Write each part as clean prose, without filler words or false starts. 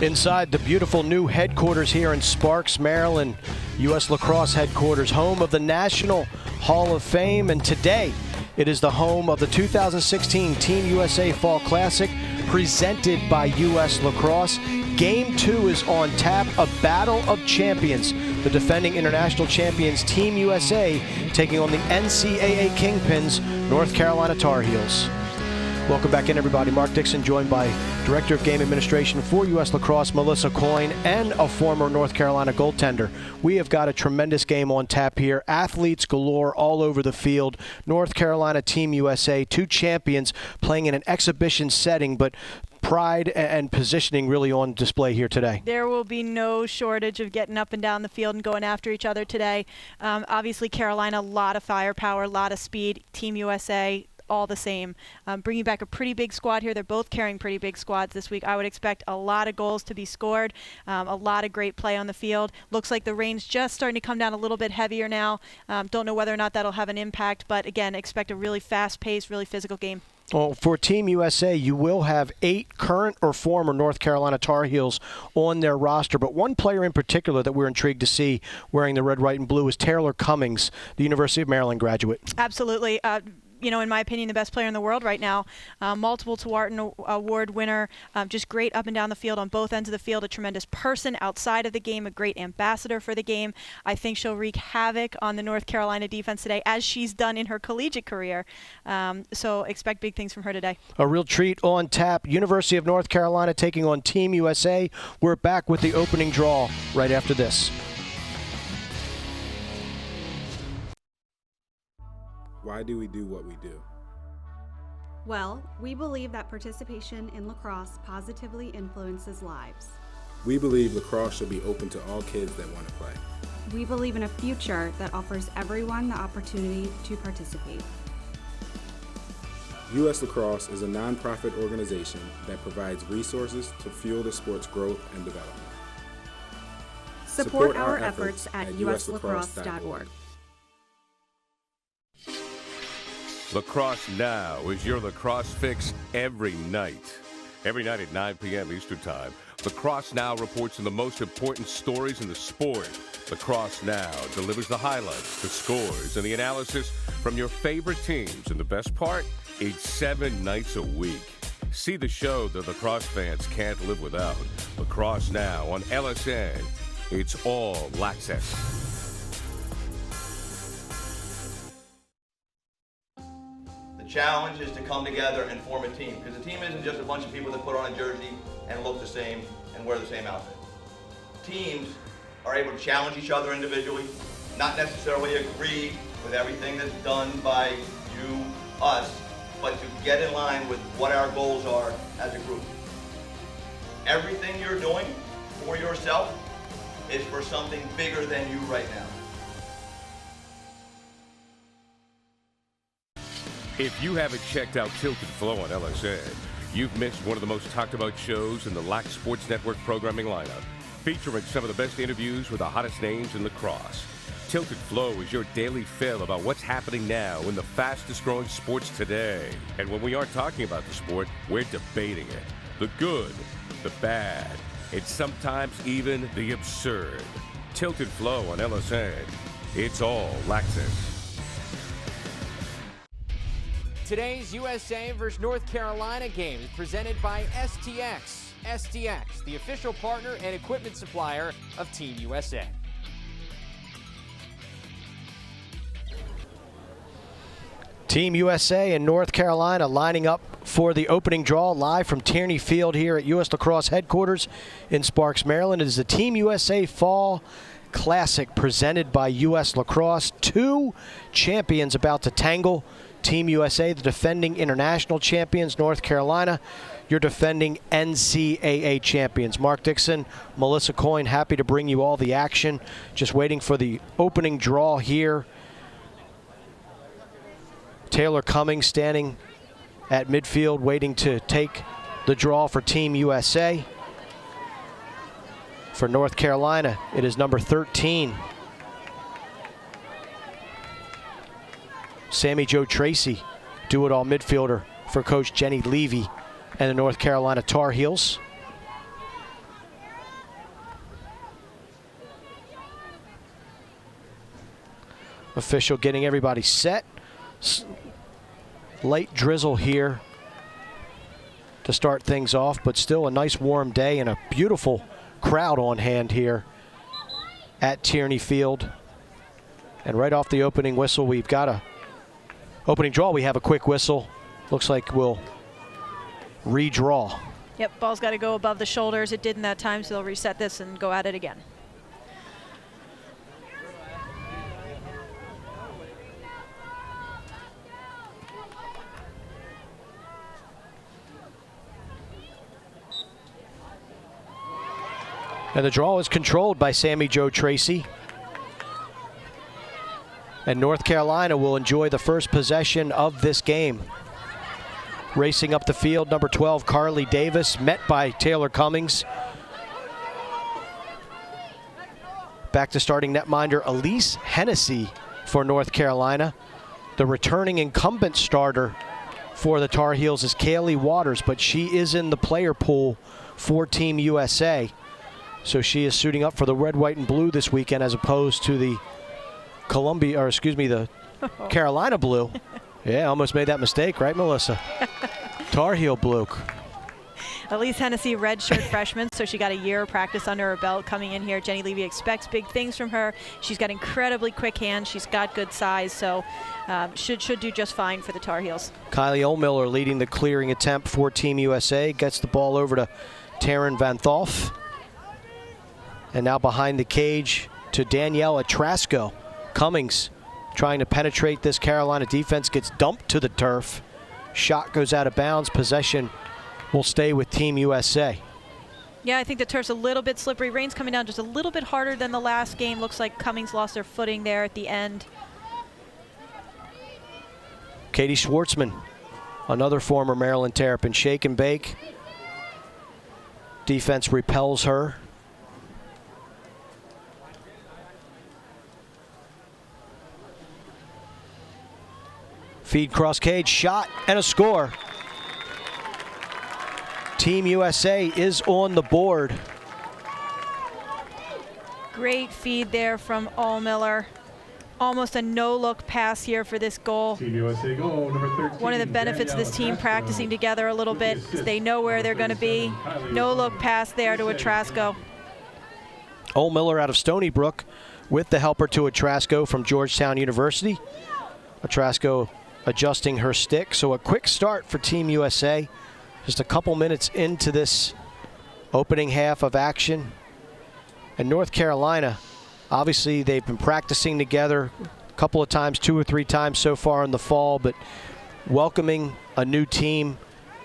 Inside the beautiful new headquarters here in Sparks, Maryland, U.S. Lacrosse headquarters, home of the National Hall of Fame. And today, it is the home of the 2016 Team USA Fall Classic presented by U.S. Lacrosse. Game 2 is on tap, a battle of champions. The defending international champions Team USA taking on the NCAA Kingpins, North Carolina Tar Heels. Welcome back in, everybody. Mark Dixon, joined by Director of Game Administration for U.S. Lacrosse, Melissa Coyne, and a former North Carolina goaltender. We have got a tremendous game on tap here. Athletes galore all over the field. North Carolina Team USA, two champions playing in an exhibition setting, but pride and positioning really on display here today. There will be no shortage of getting up and down the field and going after each other today. Obviously, Carolina, a lot of firepower, a lot of speed. Team USA, all the same. Bringing back a pretty big squad here. They're both carrying pretty big squads this week. I would expect a lot of goals to be scored, a lot of great play on the field. Looks like the rain's just starting to come down a little bit heavier now. Don't know whether or not that'll have an impact, but again, expect a really fast-paced, really physical game. Well, for Team USA, you will have 8 current or former North Carolina Tar Heels on their roster, but one player in particular that we're intrigued to see wearing the red, white, and blue is Taylor Cummings, the University of Maryland graduate. Absolutely. You know, in my opinion, the best player in the world right now. Multiple Tewarton Award winner, just great up and down the field on both ends of the field, a tremendous person outside of the game, a great ambassador for the game. I think she'll wreak havoc on the North Carolina defense today, as she's done in her collegiate career. So expect big things from her today. A real treat on tap. University of North Carolina taking on Team USA. We're back with the opening draw right after this. Why do we do what we do? Well, we believe that participation in lacrosse positively influences lives. We believe lacrosse should be open to all kids that want to play. We believe in a future that offers everyone the opportunity to participate. U.S. Lacrosse is a nonprofit organization that provides resources to fuel the sport's growth and development. Support our efforts at uslacrosse.org. Lacrosse Now is your lacrosse fix every night. Every night at 9 p.m. Eastern Time, Lacrosse Now reports on the most important stories in the sport. Lacrosse Now delivers the highlights, the scores, and the analysis from your favorite teams. And the best part, it's 7 nights a week. See the show that lacrosse fans can't live without. Lacrosse Now on LSN. It's all access. Challenge is to come together and form a team, because a team isn't just a bunch of people that put on a jersey and look the same and wear the same outfit. Teams are able to challenge each other individually, not necessarily agree with everything that's done by you, us, but to get in line with what our goals are as a group. Everything you're doing for yourself is for something bigger than you right now. If you haven't checked out Tilted Flow on LSN, you've missed one of the most talked about shows in the LAC Sports Network programming lineup, featuring some of the best interviews with the hottest names in lacrosse. Tilted Flow is your daily fill about what's happening now in the fastest growing sports today. And when we aren't talking about the sport, we're debating it. The good, the bad, and sometimes even the absurd. Tilted Flow on LSN. It's all access. Today's USA vs. North Carolina game is presented by STX. STX, the official partner and equipment supplier of Team USA. Team USA and North Carolina lining up for the opening draw live from Tierney Field here at U.S. Lacrosse headquarters in Sparks, Maryland. It is the Team USA Fall Classic presented by U.S. Lacrosse. 2 champions about to tangle. Team USA, the defending international champions. North Carolina, your defending NCAA champions. Mark Dixon, Melissa Coyne, happy to bring you all the action. Just waiting for the opening draw here. Taylor Cummings standing at midfield waiting to take the draw for Team USA. For North Carolina, it is number 13. Sammy Joe Tracy, do-it-all midfielder for Coach Jenny Levy and the North Carolina Tar Heels. Official getting everybody set. Light drizzle here to start things off, but still a nice warm day and a beautiful crowd on hand here at Tierney Field. And right off the opening whistle, we've got a opening draw. We have a quick whistle. Looks like we'll redraw. Yep, ball's got to go above the shoulders. It didn't that time, so they'll reset this and go at it again. And the draw is controlled by Sammy Jo Tracy. And North Carolina will enjoy the first possession of this game. Racing up the field, number 12, Carly Davis, met by Taylor Cummings. Back to starting netminder Elise Hennessy for North Carolina. The returning incumbent starter for the Tar Heels is Kaylee Waters, but she is in the player pool for Team USA. So she is suiting up for the red, white, and blue this weekend as opposed to the the Carolina blue. Yeah, almost made that mistake, right, Melissa? Tar Heel blue. Elise Hennessy, redshirt freshman, so she got a year of practice under her belt coming in here. Jenny Levy expects big things from her. She's got incredibly quick hands. She's got good size, so should do just fine for the Tar Heels. Kylie Ohlmiller leading the clearing attempt for Team USA. Gets the ball over to Taryn Van Thoff. And now behind the cage to Daniela Trasco. Cummings trying to penetrate this Carolina defense, gets dumped to the turf. Shot goes out of bounds. Possession will stay with Team USA. Yeah, I think the turf's a little bit slippery. Rain's coming down just a little bit harder than the last game. Looks like Cummings lost their footing there at the end. Katie Schwartzman, another former Maryland Terrapin, shake and bake. Defense repels her. Feed cross cage, shot, and a score. Team USA is on the board. Great feed there from Ohlmiller. Almost a no-look pass here for this goal. Team USA goal, number 13. One of the benefits of this team practicing together a little bit is they know where they're going to be. No-look pass there to Atrasco. Ohlmiller out of Stony Brook with the helper to Atrasco from Georgetown University. Atrasco adjusting her stick, so a quick start for Team USA. Just a couple minutes into this opening half of action. And North Carolina, obviously they've been practicing together a couple of times, 2 or 3 times so far in the fall, but welcoming a new team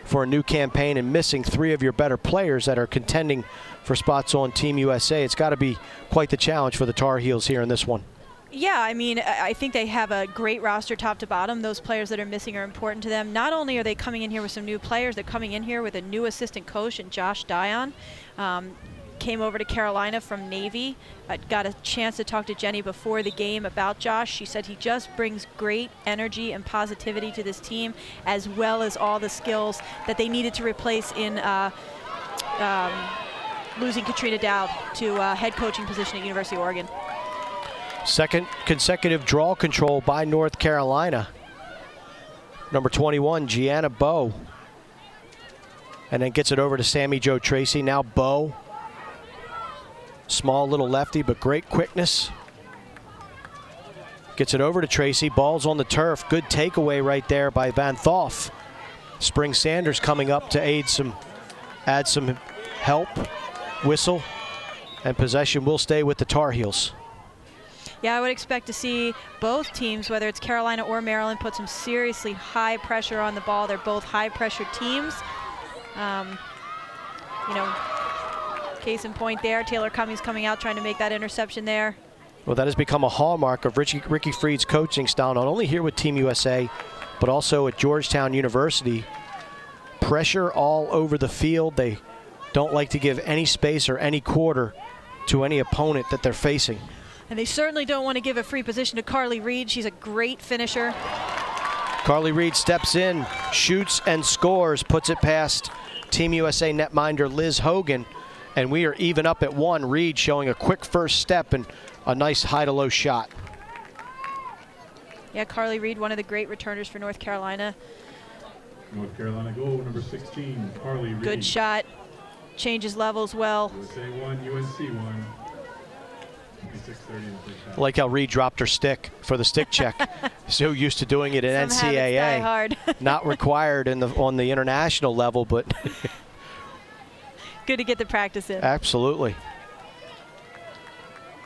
for a new campaign and missing 3 of your better players that are contending for spots on Team USA. It's got to be quite the challenge for the Tar Heels here in this one. Yeah, I mean, I think they have a great roster top to bottom. Those players that are missing are important to them. Not only are they coming in here with some new players, they're coming in here with a new assistant coach and Josh Dion. Came over to Carolina from Navy. I got a chance to talk to Jenny before the game about Josh. She said he just brings great energy and positivity to this team, as well as all the skills that they needed to replace in losing Katrina Dowd to a head coaching position at University of Oregon. Second consecutive draw control by North Carolina. Number 21, Gianna Bowe. And then gets it over to Sammy Jo Tracy. Now Bowe. Small little lefty, but great quickness. Gets it over to Tracy. Ball's on the turf. Good takeaway right there by Van Thoff. Spring Sanders coming up to add some help. Whistle. And possession will stay with the Tar Heels. Yeah, I would expect to see both teams, whether it's Carolina or Maryland, put some seriously high pressure on the ball. They're both high-pressure teams. You know, case in point there, Taylor Cummings coming out trying to make that interception there. Well, that has become a hallmark of Ricky Freed's coaching style, not only here with Team USA, but also at Georgetown University. Pressure all over the field. They don't like to give any space or any quarter to any opponent that they're facing. And they certainly don't want to give a free position to Carly Reed. She's a great finisher. Carly Reed steps in, shoots and scores, puts it past Team USA netminder Liz Hogan. And we are even up at 1. Reed showing a quick first step and a nice high to low shot. Yeah, Carly Reed, one of the great returners for North Carolina. North Carolina goal, number 16, Carly Reed. Good shot. Changes levels well. USA 1, UNC 1. 56-30 in the first half. I like how Reed dropped her stick for the stick check. So used to doing it in Some habits die NCAA. hard. Not required on the international level, but good to get the practice in. absolutely.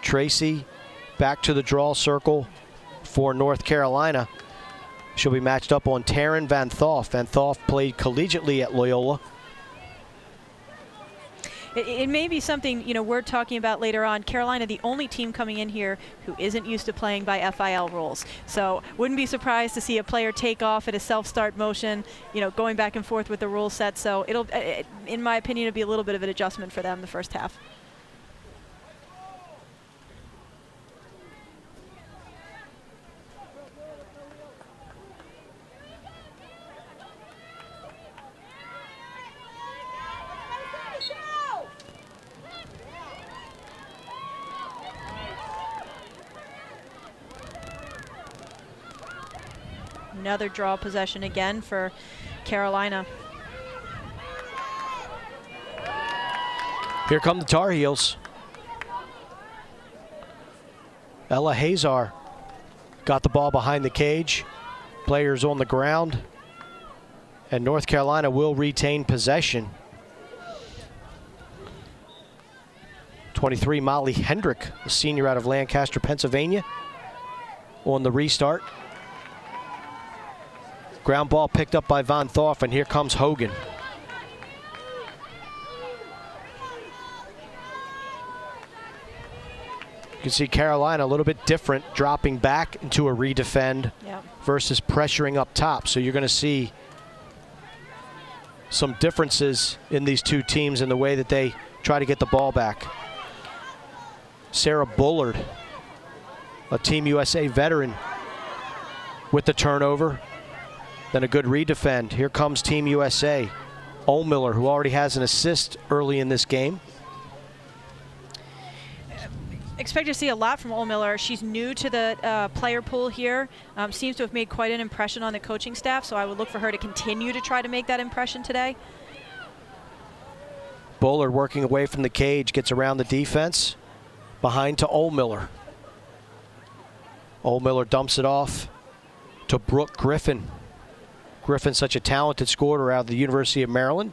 Tracy back to the draw circle for North Carolina. She'll be matched up on Taryn Van Thoff. Van Thoff played collegiately at Loyola. It may be something, you know, we're talking about later on. Carolina, the only team coming in here who isn't used to playing by FIL rules. So wouldn't be surprised to see a player take off at a self-start motion, you know, going back and forth with the rule set. So it'll, in my opinion, it'll be a little bit of an adjustment for them the first half. Another draw possession again for Carolina. Here come the Tar Heels. Ella Hazar got the ball behind the cage. Players on the ground. And North Carolina will retain possession. 23, Molly Hendrick, a senior out of Lancaster, Pennsylvania, on the restart. Ground ball picked up by Van Thoff, and here comes Hogan. You can see Carolina a little bit different, dropping back into a redefend versus pressuring up top. So you're going to see some differences in these two teams in the way that they try to get the ball back. Sarah Bullard, a Team USA veteran, with the turnover. Then a good redefend. Here comes Team USA. Ohlmiller, who already has an assist early in this game. Expect to see a lot from Ohlmiller. She's new to the player pool here. Seems to have made quite an impression on the coaching staff, so I would look for her to continue to try to make that impression today. Bullard working away from the cage, gets around the defense. Behind to Ohlmiller. Ohlmiller dumps it off to Brooke Griffin. Griffin, such a talented scorer out of the University of Maryland.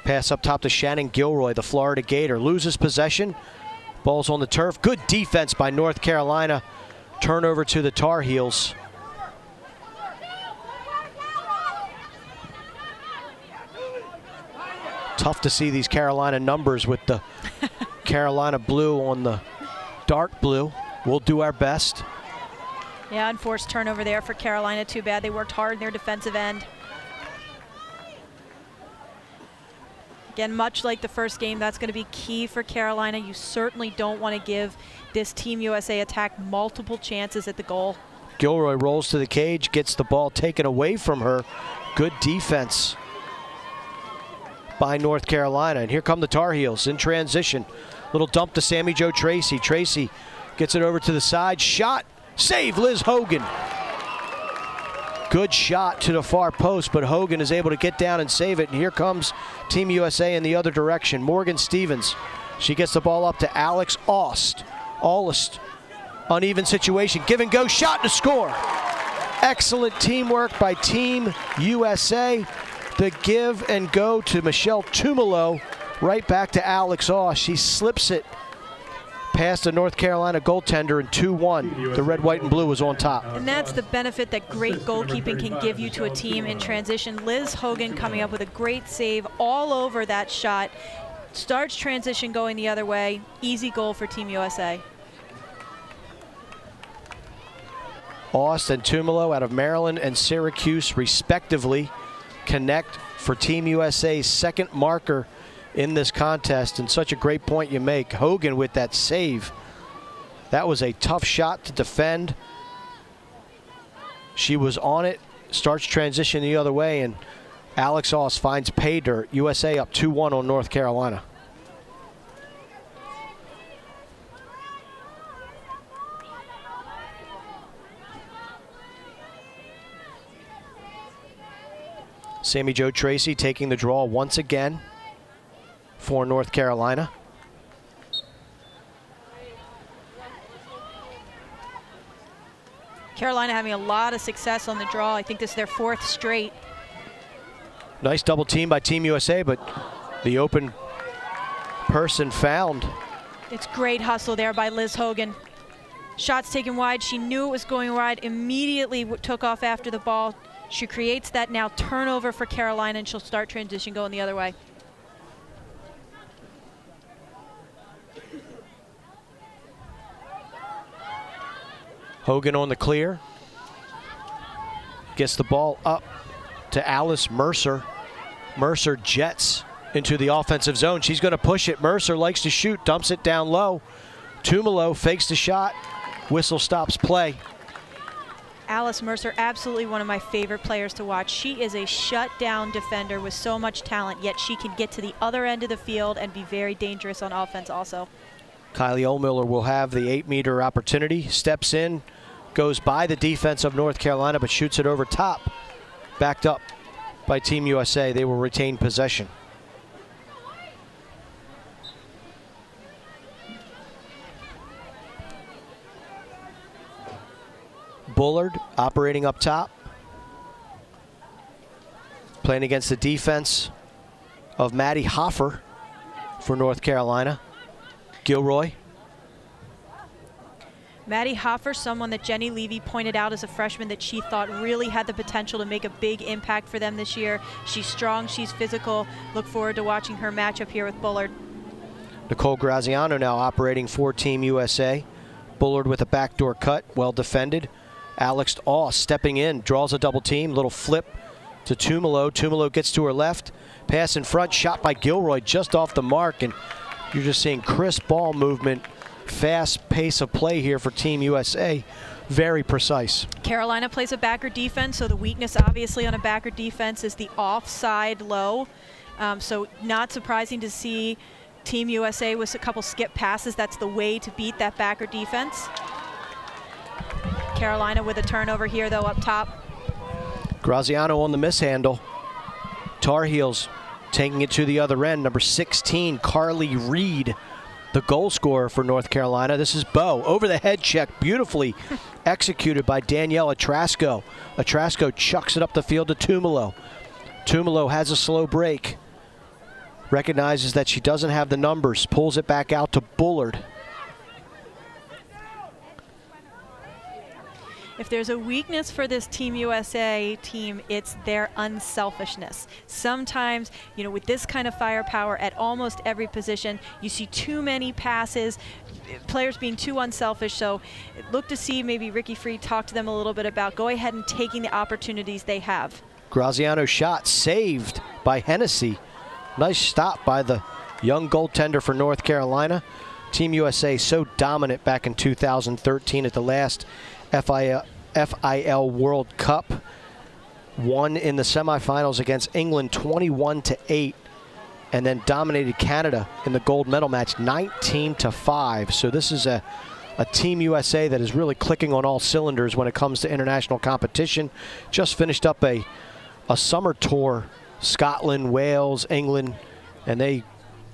Pass up top to Shannon Gilroy, the Florida Gator. Loses possession. Ball's on the turf. Good defense by North Carolina. Turnover to the Tar Heels. Tough to see these Carolina numbers with the Carolina blue on the dark blue. We'll do our best. Yeah, unforced turnover there for Carolina. Too bad. They worked hard in their defensive end. Again, much like the first game, that's going to be key for Carolina. You certainly don't want to give this Team USA attack multiple chances at the goal. Gilroy rolls to the cage, gets the ball taken away from her. Good defense by North Carolina. And here come the Tar Heels in transition. Little dump to Sammy Jo Tracy. Tracy gets it over to the side. Shot. Save Liz Hogan. Good shot to the far post, but Hogan is able to get down and save it. And here comes Team USA in the other direction. Morgan Stevens. She gets the ball up to Alex Aust. Uneven situation. Give and go. Shot to score. Excellent teamwork by Team USA. The give and go to Michelle Tumalo. Right back to Alex Aust. She slips it past the North Carolina goaltender, and 2-1. The red, white, and blue was on top. And that's the benefit that great goalkeeping can give you to a team in transition. Liz Hogan coming up with a great save all over that shot. Starts transition going the other way. Easy goal for Team USA. Aust and Tumalo out of Maryland and Syracuse, respectively, connect for Team USA's second marker in this contest, and such a great point you make. Hogan with that save. That was a tough shot to defend. She was on it, starts transition the other way, and Alex Aust finds pay dirt. USA up 2-1 on North Carolina. Sammy Jo Tracy taking the draw once again for North Carolina. Carolina having a lot of success on the draw. I think this is their 4th straight. Nice double team by Team USA, but the open person found. It's great hustle there by Liz Hogan. Shots taken wide. She knew it was going wide, immediately took off after the ball. She creates that now turnover for Carolina, and she'll start transition going the other way. Hogan on the clear. Gets the ball up to Alice Mercer. Mercer jets into the offensive zone. She's going to push it. Mercer likes to shoot, dumps it down low. Tumalo fakes the shot. Whistle stops play. Alice Mercer, absolutely one of my favorite players to watch. She is a shutdown defender with so much talent, yet she can get to the other end of the field and be very dangerous on offense also. Kylie Ohlmiller will have the 8-meter opportunity. Steps in, goes by the defense of North Carolina, but shoots it over top. Backed up by Team USA. They will retain possession. Bullard operating up top. Playing against the defense of Maddie Hoffer for North Carolina. Gilroy. Maddie Hoffer, someone that Jenny Levy pointed out as a freshman that she thought really had the potential to make a big impact for them this year. She's strong, she's physical. Look forward to watching her match up here with Bullard. Nicole Graziano now operating for Team USA. Bullard with a backdoor cut, well defended. Alex Awe stepping in, draws a double team, little flip to Tumalo. Tumalo gets to her left, pass in front, shot by Gilroy just off the mark, and you're just seeing crisp ball movement, fast pace of play here for Team USA. Very precise. Carolina plays a backer defense, so the weakness obviously on a backer defense is the offside low. So not surprising to see Team USA with a couple skip passes. That's the way to beat that backer defense. Carolina with a turnover here, though, up top. Graziano on the mishandle. Tar Heels taking it to the other end. Number 16, Carly Reed, the goal scorer for North Carolina. This is Bo. Over the head check, beautifully executed by Danielle Atrasco. Atrasco chucks it up the field to Tumalo. Tumalo has a slow break. Recognizes that she doesn't have the numbers. Pulls it back out to Bullard. If there's a weakness for this Team USA team, it's their unselfishness. Sometimes, you know, with this kind of firepower at almost every position, you see too many passes, players being too unselfish. So look to see maybe Ricky Freed talk to them a little bit about go ahead and taking the opportunities they have. Graziano's shot saved by Hennessy. Nice stop by the young goaltender for North Carolina. Team USA so dominant back in 2013 at the last FIL World Cup. Won in the semifinals against England 21-8, and then dominated Canada in the gold medal match 19-5. So this is a Team USA that is really clicking on all cylinders when it comes to international competition. Just finished up a summer tour, Scotland, Wales, England, and they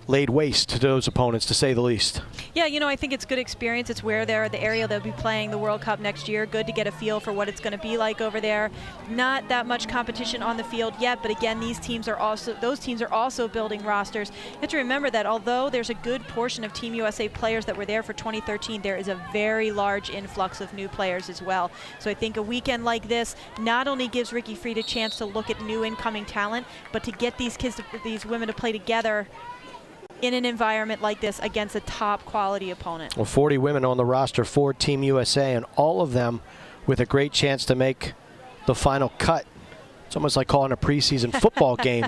laid waste to those opponents, to say the least. Yeah, you know, I think it's good experience. It's where they're the area they'll be playing the World Cup next year. Good to get a feel for what it's going to be like over there. Not that much competition on the field yet, but again, those teams are also building rosters. You have to remember that although there's a good portion of Team USA players that were there for 2013, there is a very large influx of new players as well. So I think a weekend like this not only gives Ricky Freed a chance to look at new incoming talent, but to get these kids, these women to play together in an environment like this against a top quality opponent. Well, 40 women on the roster for Team USA, and all of them with a great chance to make the final cut. It's almost like calling a preseason football game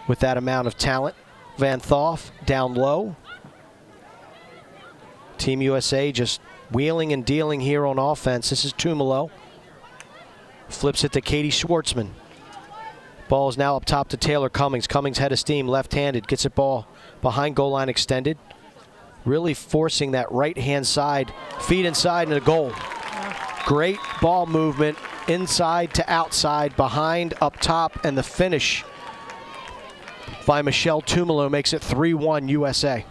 with that amount of talent. Van Thoff down low. Team USA just wheeling and dealing here on offense. This is Tumalo. Flips it to Katie Schwartzman. Ball is now up top to Taylor Cummings. Cummings head of steam, left-handed, gets it ball behind goal line extended. Really forcing that right-hand side, feet inside and a goal. Great ball movement inside to outside, behind, up top, and the finish by Michelle Tumalo makes it 3-1 USA.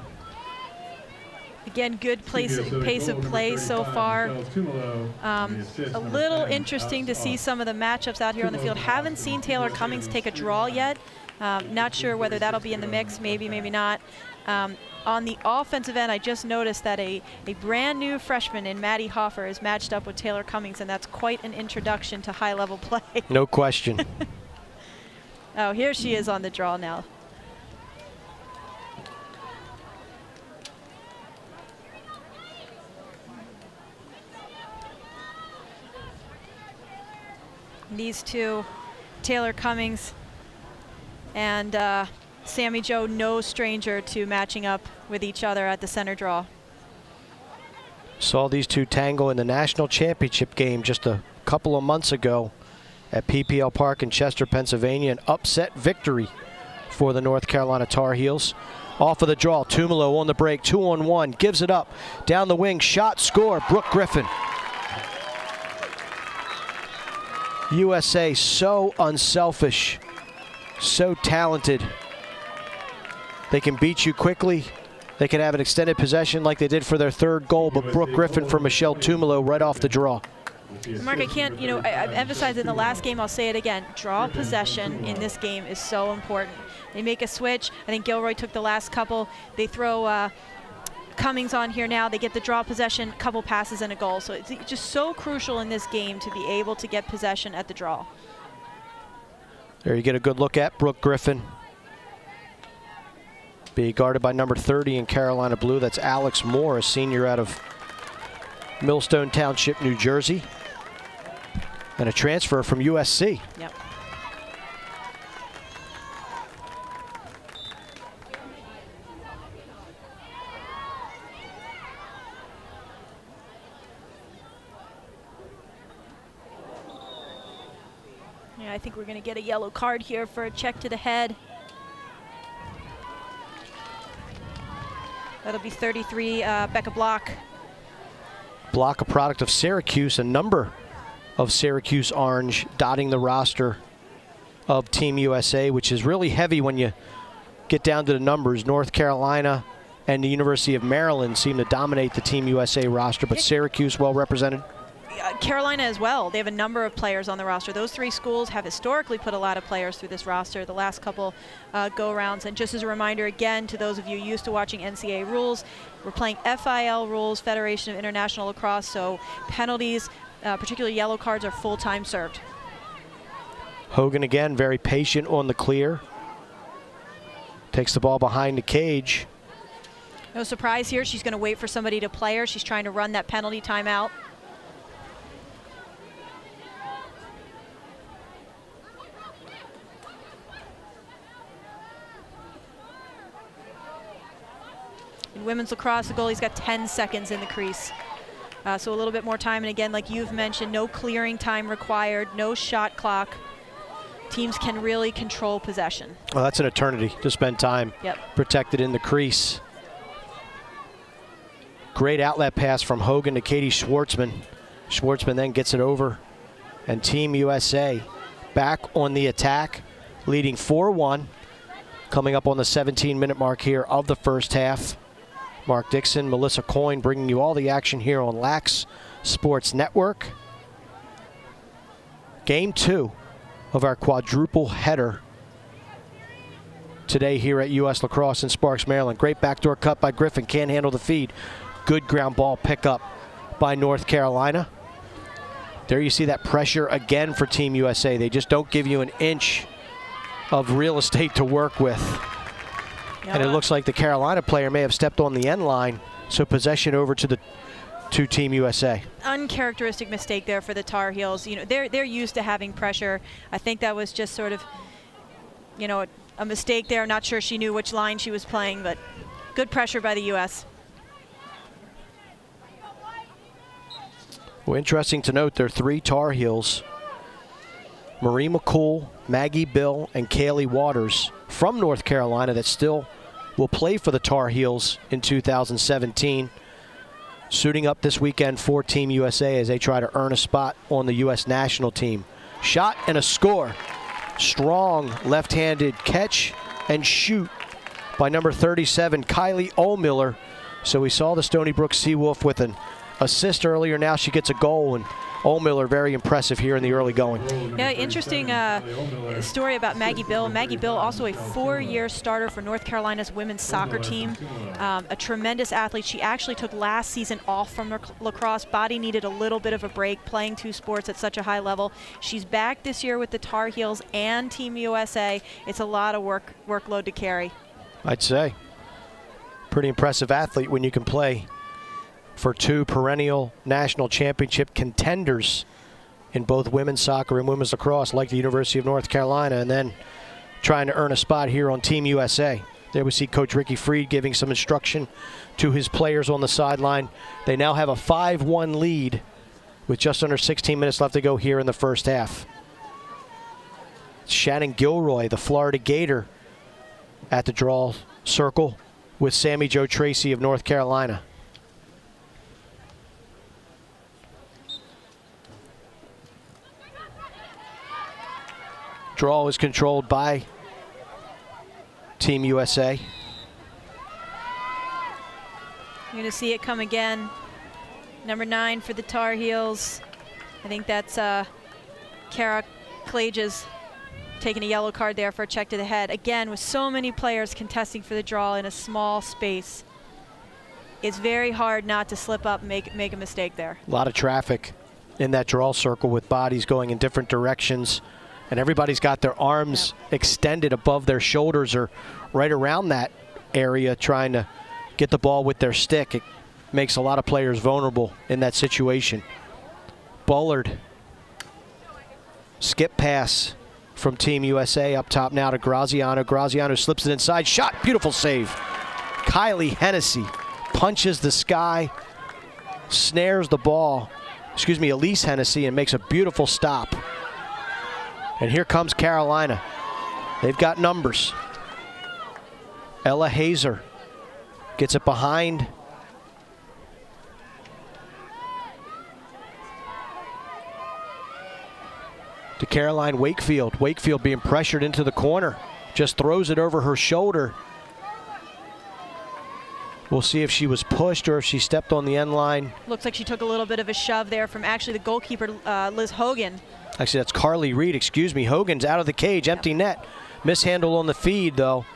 Again, good pace of play so far. A little interesting to see some of the matchups out here on the field. Haven't seen Taylor Cummings take a draw yet. Not sure whether that'll be in the mix, maybe, maybe not. On the offensive end, I just noticed that a brand new freshman in Maddie Hoffer is matched up with Taylor Cummings, and that's quite an introduction to high-level play. No question. Oh, here she is on the draw now. These two, Taylor Cummings and Sammy Jo, no stranger to matching up with each other at the center draw. Saw these two tangle in the national championship game just a couple of months ago at PPL Park in Chester, Pennsylvania. An upset victory for the North Carolina Tar Heels. Off of the draw, Tumalo on the break, 2-on-1, gives it up, down the wing, shot, score, Brooke Griffin. USA so unselfish, so talented. They can beat you quickly. They can have an extended possession like they did for their third goal, but Brooke Griffin for Michelle Tumalo right off the draw. Mark, I can't, I've emphasized it in the last game, I'll say it again. Draw possession in this game is so important. They make a switch. I think Gilroy took the last couple. They throw Cummings on here now. They get the draw possession, couple passes and a goal. So it's just so crucial in this game to be able to get possession at the draw. There you get a good look at Brooke Griffin. Being guarded by number 30 in Carolina blue. That's Alex Moore, a senior out of Millstone Township, New Jersey. And a transfer from USC. Yep. Yeah, I think we're going to get a yellow card here for a check to the head. That'll be 33, Becca Block. Block, a product of Syracuse, a number of Syracuse orange dotting the roster of Team USA, which is really heavy when you get down to the numbers. North Carolina and the University of Maryland seem to dominate the Team USA roster, but Syracuse well represented. Carolina as well. They have a number of players on the roster. Those three schools have historically put a lot of players through this roster the last couple go-rounds. And just as a reminder, again, to those of you used to watching NCAA rules, we're playing FIL rules, Federation of International Lacrosse, so penalties, particularly yellow cards, are full-time served. Hogan again, very patient on the clear. Takes the ball behind the cage. No surprise here. She's going to wait for somebody to play her. She's trying to run that penalty timeout. In women's lacrosse, the goalie's got 10 seconds in the crease. So a little bit more time. And again, like you've mentioned, no clearing time required, no shot clock. Teams can really control possession. Well, that's an eternity to spend time protected in the crease. Great outlet pass from Hogan to Katie Schwartzman. Schwartzman then gets it over. And Team USA back on the attack, leading 4-1. Coming up on the 17-minute mark here of the first half. Mark Dixon, Melissa Coyne bringing you all the action here on Lax Sports Network. Game 2 of our quadruple header today here at US Lacrosse in Sparks, Maryland. Great backdoor cut by Griffin, can't handle the feed. Good ground ball pickup by North Carolina. There you see that pressure again for Team USA. They just don't give you an inch of real estate to work with. And it looks like the Carolina player may have stepped on the end line, so possession over to Team USA. Uncharacteristic mistake there for the Tar Heels. They're used to having pressure. I think that was just sort of, a mistake there. Not sure she knew which line she was playing, but good pressure by the U.S. Well, interesting to note, there are 3 Tar Heels. Marie McCool, Maggie Bill, and Kaylee Waters from North Carolina that still will play for the Tar Heels in 2017. suiting up this weekend for Team USA as they try to earn a spot on the U.S. national team. Shot and a score. Strong left-handed catch and shoot by number 37, Kylie Ohlmiller. So we saw the Stony Brook Seawolf with an assist earlier. Now she gets a goal, and Ohlmiller very impressive here in the early going. Yeah, interesting story about Maggie Bill. Maggie Bill, also a 4-year starter for North Carolina's women's soccer team. A tremendous athlete. She actually took last season off from lacrosse. Body needed a little bit of a break playing 2 sports at such a high level. She's back this year with the Tar Heels and Team USA. It's a lot of workload to carry. I'd say. Pretty impressive athlete when you can play for 2 perennial national championship contenders in both women's soccer and women's lacrosse, like the University of North Carolina, and then trying to earn a spot here on Team USA. There we see Coach Ricky Freed giving some instruction to his players on the sideline. They now have a 5-1 lead with just under 16 minutes left to go here in the first half. Shannon Gilroy, the Florida Gator, at the draw circle with Sammy Jo Tracy of North Carolina. Draw is controlled by Team USA. You're going to see it come again. Number 9 for the Tar Heels. I think that's Kara Klages taking a yellow card there for a check to the head. Again, with so many players contesting for the draw in a small space, it's very hard not to slip up and make a mistake there. A lot of traffic in that draw circle with bodies going in different directions. And everybody's got their arms extended above their shoulders or right around that area trying to get the ball with their stick. It makes a lot of players vulnerable in that situation. Bullard. Skip pass from Team USA up top now to Graziano. Graziano slips it inside. Shot. Beautiful save. Kylie Hennessy punches the sky, snares the ball. Elise Hennessy, and makes a beautiful stop. And here comes Carolina. They've got numbers. Ella Hazer gets it behind. To Caroline Wakefield. Wakefield being pressured into the corner. Just throws it over her shoulder. We'll see if she was pushed or if she stepped on the end line. Looks like she took a little bit of a shove there from actually the goalkeeper, Liz Hogan. Actually, that's Carly Reed, excuse me. Hogan's out of the cage, empty net. Mishandle on the feed, though.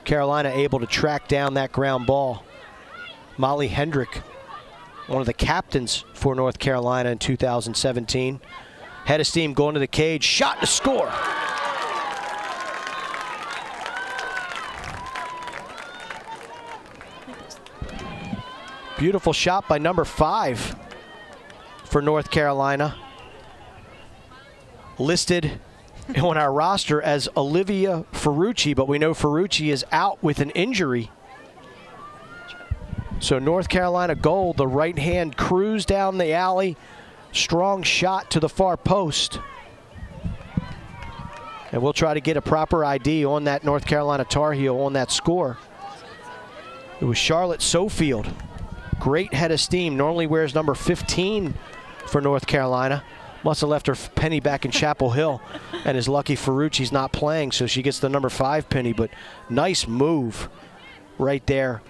Carolina able to track down that ground ball. Molly Hendrick, one of the captains for North Carolina in 2017. Head of steam going to the cage, shot to score. Beautiful shot by number 5 for North Carolina. Listed on our roster as Olivia Ferrucci, but we know Ferrucci is out with an injury. So North Carolina goal, the right hand cruise down the alley. Strong shot to the far post. And we'll try to get a proper ID on that North Carolina Tar Heel on that score. It was Charlotte Sofield. Great head of steam. Normally wears number 15 for North Carolina. Must have left her penny back in Chapel Hill and is lucky Ferrucci's not playing, so she gets the number 5 penny. But nice move right there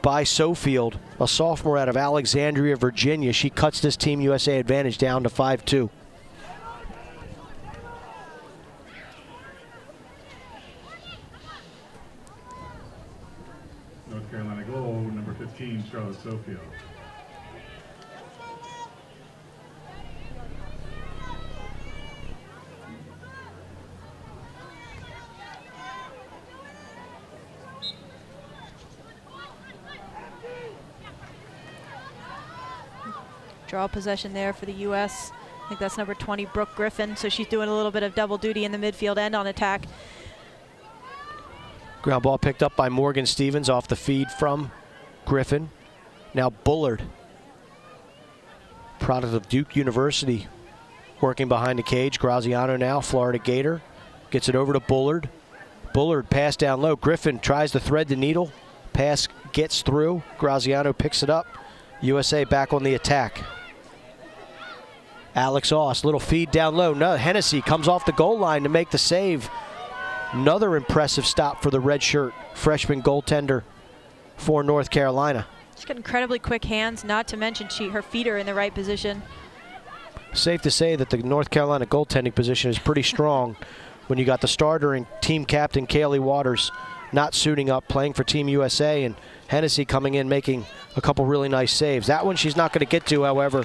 by Sofield, a sophomore out of Alexandria, Virginia. She cuts this Team USA advantage down to 5-2. North Carolina goal, number 15, Charlotte Sofield. Draw possession there for the U.S. I think that's number 20, Brooke Griffin. So she's doing a little bit of double duty in the midfield and on attack. Ground ball picked up by Morgan Stevens off the feed from Griffin. Now Bullard, product of Duke University, working behind the cage. Graziano now, Florida Gator, gets it over to Bullard. Bullard pass down low. Griffin tries to thread the needle. Pass gets through. Graziano picks it up, USA back on the attack. Alex Oss, little feed down low. No, Hennessy comes off the goal line to make the save. Another impressive stop for the redshirt freshman goaltender for North Carolina. She's got incredibly quick hands, not to mention her feet are in the right position. Safe to say that the North Carolina goaltending position is pretty strong when you got the starter and team captain Kaylee Waters not suiting up, playing for Team USA, and Hennessy coming in making a couple really nice saves. That one she's not going to get to, however.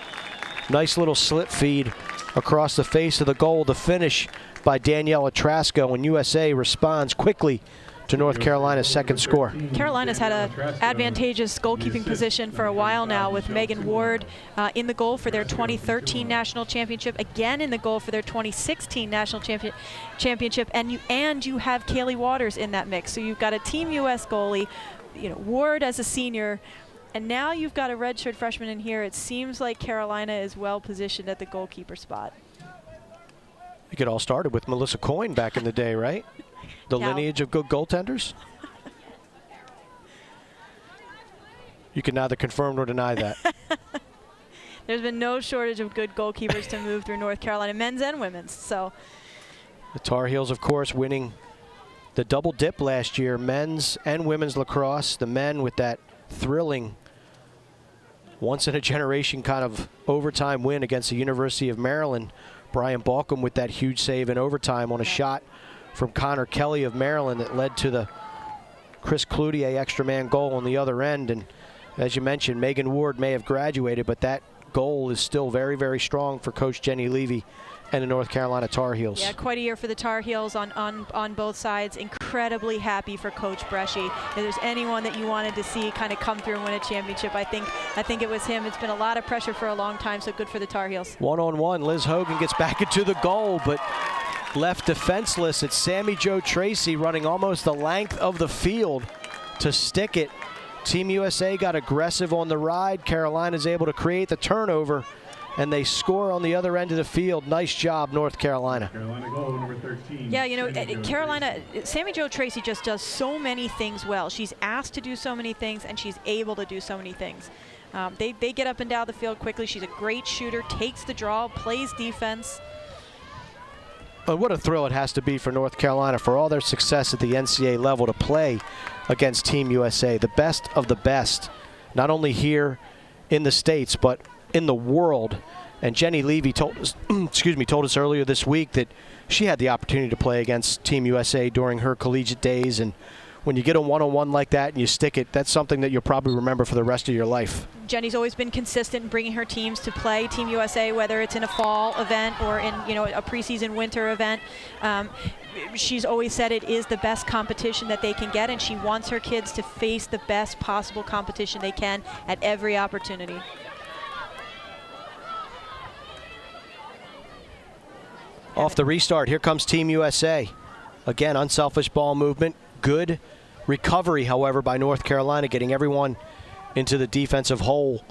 Nice little slip feed across the face of the goal. The finish by Daniela Trasco, and USA responds quickly to North Carolina's second score. Carolina's had an advantageous goalkeeping position for a while now, with Megan Ward in the goal for their 2013 national championship, again in the goal for their 2016 national championship, and you have Kaylee Waters in that mix. So you've got a Team US goalie, Ward as a senior, and now you've got a redshirt freshman in here. It seems like Carolina is well positioned at the goalkeeper spot. I think it all started with Melissa Coyne back in the day, right? The lineage of good goaltenders? You can neither confirm nor deny that. There's been no shortage of good goalkeepers to move through North Carolina, men's and women's. So the Tar Heels, of course, winning the double dip last year, men's and women's lacrosse. The men with that thrilling once-in-a-generation kind of overtime win against the University of Maryland. Brian Balcom with that huge save in overtime on a shot from Connor Kelly of Maryland that led to the Chris Cloutier extra man goal on the other end. And as you mentioned, Megan Ward may have graduated, but that goal is still very, very strong for Coach Jenny Levy and the North Carolina Tar Heels. Yeah, quite a year for the Tar Heels on both sides. Incredibly happy for Coach Bresci. If there's anyone that you wanted to see kind of come through and win a championship, I think it was him. It's been a lot of pressure for a long time, so good for the Tar Heels. One-on-one, Liz Hogan gets back into the goal, but left defenseless. It's Sammy Jo Tracy running almost the length of the field to stick it. Team USA got aggressive on the ride. Carolina's able to create the turnover, and they score on the other end of the field. Nice job, North Carolina. Carolina goal, number 13. Yeah, Carolina, Sammy Jo Tracy just does so many things well. She's asked to do so many things, and she's able to do so many things. They get up and down the field quickly. She's a great shooter, takes the draw, plays defense. But what a thrill it has to be for North Carolina, for all their success at the NCAA level, to play against Team USA, the best of the best, not only here in the States, but in the world. And Jenny Levy told us, told us earlier this week that she had the opportunity to play against Team USA during her collegiate days. And when you get a one-on-one like that and you stick it, that's something that you'll probably remember for the rest of your life. Jenny's always been consistent in bringing her teams to play Team USA, whether it's in a fall event or in a preseason winter event. She's always said it is the best competition that they can get, and she wants her kids to face the best possible competition they can at every opportunity. Off the restart, here comes Team USA. Again, unselfish ball movement. Good recovery, however, by North Carolina, getting everyone into the defensive hole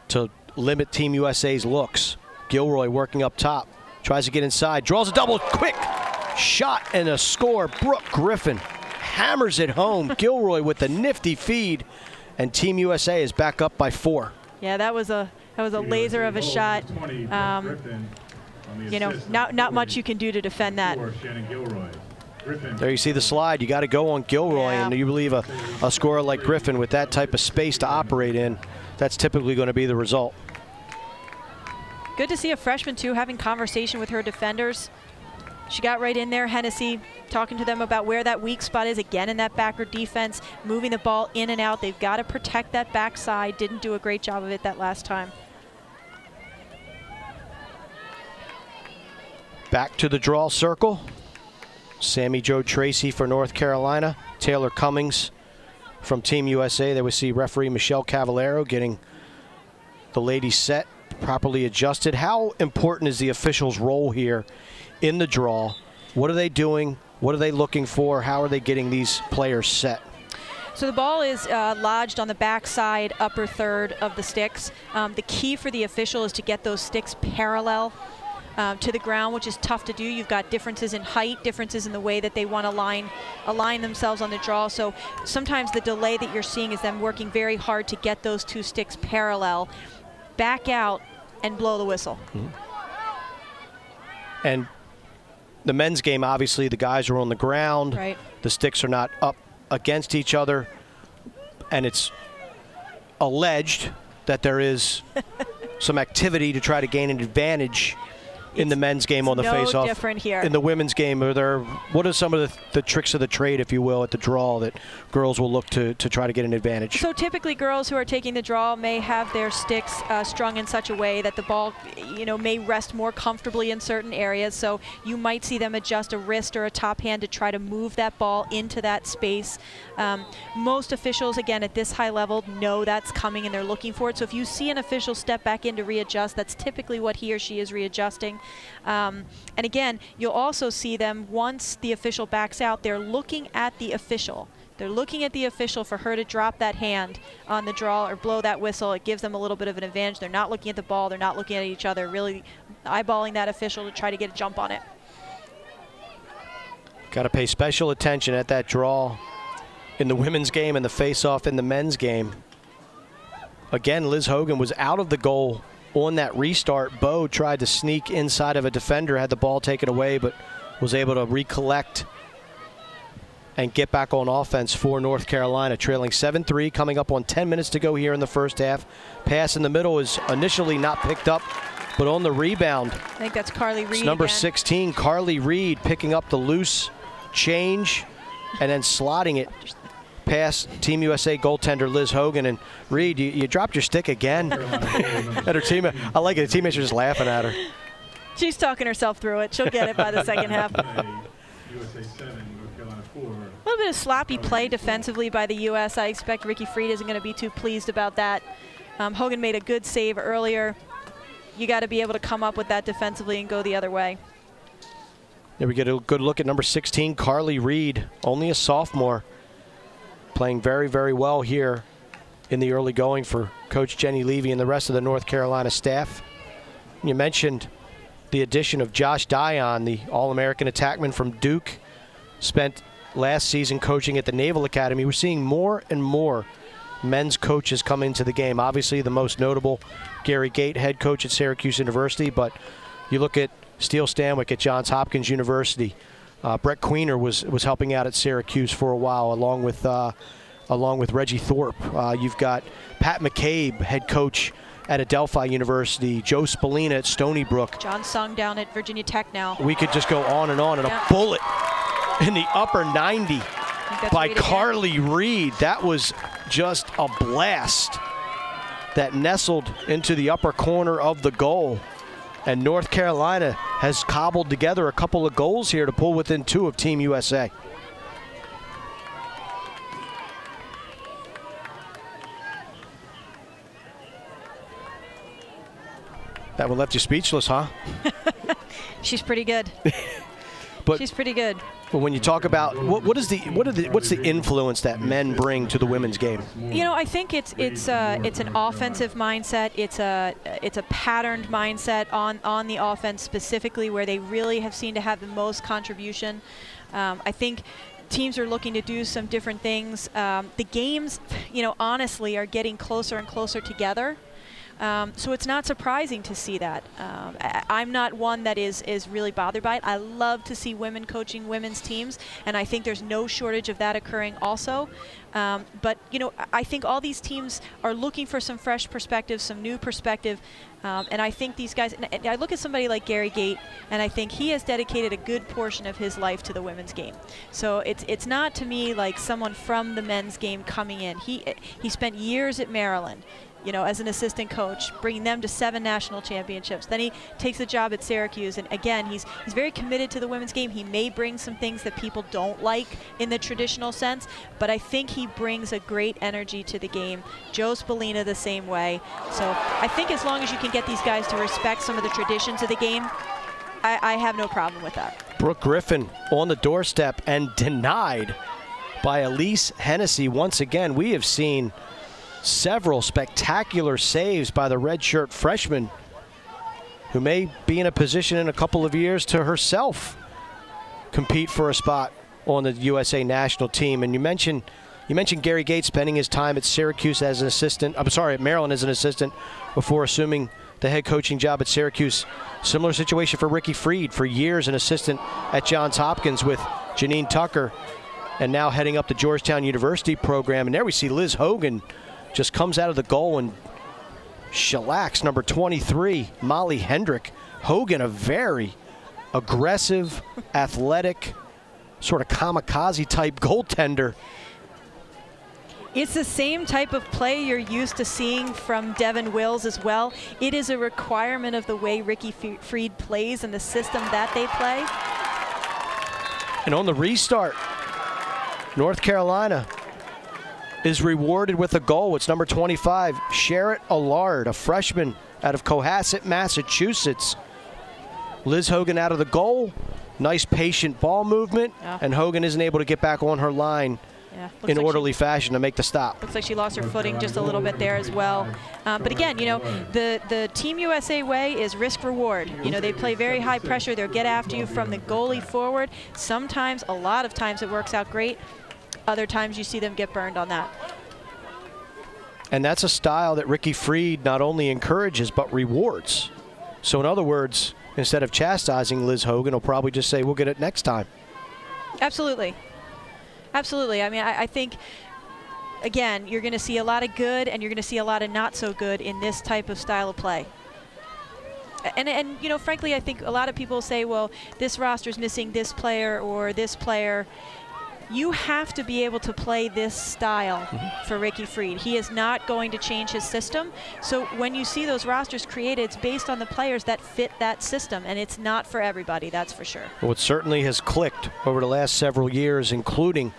to limit Team USA's looks. Gilroy working up top, tries to get inside, draws a double, quick shot and a score. Brooke Griffin hammers it home. Gilroy with the nifty feed, and Team USA is back up by 4. Yeah, that was a laser of a shot. Not much you can do to defend that. There you see the slide. You got to go on Gilroy, and you believe a scorer like Griffin with that type of space to operate in, that's typically going to be the result. Good to see a freshman, too, having conversation with her defenders. She got right in there, Hennessy, talking to them about where that weak spot is, again in that backer defense, moving the ball in and out. They've got to protect that backside. Didn't do a great job of it that last time. Back to the draw circle. Sammy Jo Tracy for North Carolina. Taylor Cummings from Team USA. There we see referee Michelle Cavallero getting the ladies set, properly adjusted. How important is the officials' role here in the draw? What are they doing? What are they looking for? How are they getting these players set? So the ball is lodged on the backside upper third of the sticks. The key for the official is to get those sticks parallel to the ground, which is tough to do. You've got differences in height, differences in the way that they want to align themselves on the draw. So sometimes the delay that you're seeing is them working very hard to get those two sticks parallel, back out, and blow the whistle. Mm-hmm. And the men's game, obviously, the guys are on the ground. Right. The sticks are not up against each other. And it's alleged that there is some activity to try to gain an advantage in the men's game on the face-off. No different here. In the women's game, what are some of the tricks of the trade, if you will, at the draw that girls will look to try to get an advantage? So typically girls who are taking the draw may have their sticks strung in such a way that the ball, may rest more comfortably in certain areas. So you might see them adjust a wrist or a top hand to try to move that ball into that space. Most officials, again, at this high level, know that's coming and they're looking for it. So if you see an official step back in to readjust, that's typically what he or she is readjusting. And again, you'll also see them, once the official backs out, they're looking at the official. They're looking at the official for her to drop that hand on the draw or blow that whistle. It gives them a little bit of an advantage. They're not looking at the ball. They're not looking at each other, really eyeballing that official to try to get a jump on it. Got to pay special attention at that draw in the women's game and the face-off in the men's game. Again, Liz Hogan was out of the goal on that restart. Bo tried to sneak inside of a defender, had the ball taken away, but was able to recollect and get back on offense for North Carolina, trailing 7-3, coming up on 10 minutes to go here in the first half. Pass in the middle is initially not picked up, but on the rebound, I think that's Carly Reed. It's number again. 16, Carly Reed, picking up the loose change and then slotting it past Team USA goaltender Liz Hogan. And Reed, you dropped your stick again. At her teammate. I like it. The teammates are just laughing at her. She's talking herself through it. She'll get it by the second half. USA 7, North Carolina 4. A little bit of sloppy play defensively by the U.S. I expect Ricky Fried isn't going to be too pleased about that. Hogan made a good save earlier. You got to be able to come up with that defensively and go the other way. There we get a good look at number 16, Carly Reed, only a sophomore, playing very, very well here in the early going for Coach Jenny Levy and the rest of the North Carolina staff. You mentioned the addition of Josh Dion, the All-American attackman from Duke, spent last season coaching at the Naval Academy. We're seeing more and more men's coaches come into the game. Obviously, the most notable, Gary Gait, head coach at Syracuse University, but you look at Steele Stanwyck at Johns Hopkins University. Brett Queener was helping out at Syracuse for a while, along with Reggie Thorpe. You've got Pat McCabe, head coach at Adelphi University. Joe Spallina at Stony Brook. John Sung down at Virginia Tech now. We could just go on and on. And a bullet in the upper 90 by Carly Reed. That was just a blast that nestled into the upper corner of the goal. And North Carolina has cobbled together a couple of goals here to pull within 2 of Team USA. That one left you speechless, huh? She's pretty good. But she's pretty good. But when you talk about what's the influence that men bring to the women's game? I think it's an offensive mindset. It's a patterned mindset on the offense specifically, where they really have seemed to have the most contribution. I think teams are looking to do some different things. The games, honestly, are getting closer and closer together. So it's not surprising to see that. I'm not one that is really bothered by it. I love to see women coaching women's teams, and I think there's no shortage of that occurring also. But, I think all these teams are looking for some fresh perspective, some new perspective. And I think these guys, and I look at somebody like Gary Gait, and I think he has dedicated a good portion of his life to the women's game. So it's not to me like someone from the men's game coming in. He spent years at Maryland, as an assistant coach, bringing them to 7 national championships. Then he takes a job at Syracuse, and again, he's very committed to the women's game. He may bring some things that people don't like in the traditional sense, but I think he brings a great energy to the game. Joe Spallina the same way. So I think as long as you can get these guys to respect some of the traditions of the game, I have no problem with that. Brooke Griffin on the doorstep and denied by Elise Hennessy. Once again, we have seen several spectacular saves by the redshirt freshman who may be in a position in a couple of years to herself compete for a spot on the USA national team. And you mentioned Gary Gates spending his time at Syracuse as an assistant. I'm sorry, at Maryland as an assistant before assuming the head coaching job at Syracuse. Similar situation for Ricky Freed, for years an assistant at Johns Hopkins with Janine Tucker, and now heading up the Georgetown University program. And there we see Liz Hogan just comes out of the goal and shellacks number 23, Molly Hendrick. Hogan, a very aggressive, athletic, sort of kamikaze type goaltender. It's the same type of play you're used to seeing from Devin Wills as well. It is a requirement of the way Ricky Freed plays and the system that they play. And on the restart, North Carolina is rewarded with a goal. It's number 25, Sherritt Allard, a freshman out of Cohasset, Massachusetts. Liz Hogan out of the goal. Nice patient ball movement, and Hogan isn't able to get back on her line in orderly fashion to make the stop. Looks like she lost her footing just a little bit there as well. But again, you know, the Team USA way is risk reward. You know, they play very high pressure. They'll get after you from the goalie forward. Sometimes, a lot of times, it works out great. Other times you see them get burned on that. And that's a style that Ricky Freed not only encourages but rewards. So in other words, instead of chastising Liz Hogan, he'll probably just say, we'll get it next time. Absolutely. Absolutely. I mean, I think, again, you're going to see a lot of good and you're going to see a lot of not so good in this type of style of play. And you know, frankly, I think a lot of people say, well, this roster's missing this player or this player. You have to be able to play this style for Ricky Freed. He is not going to change his system. So when you see those rosters created, it's based on the players that fit that system, and it's not for everybody, that's for sure. Well, it certainly has clicked over the last several years, including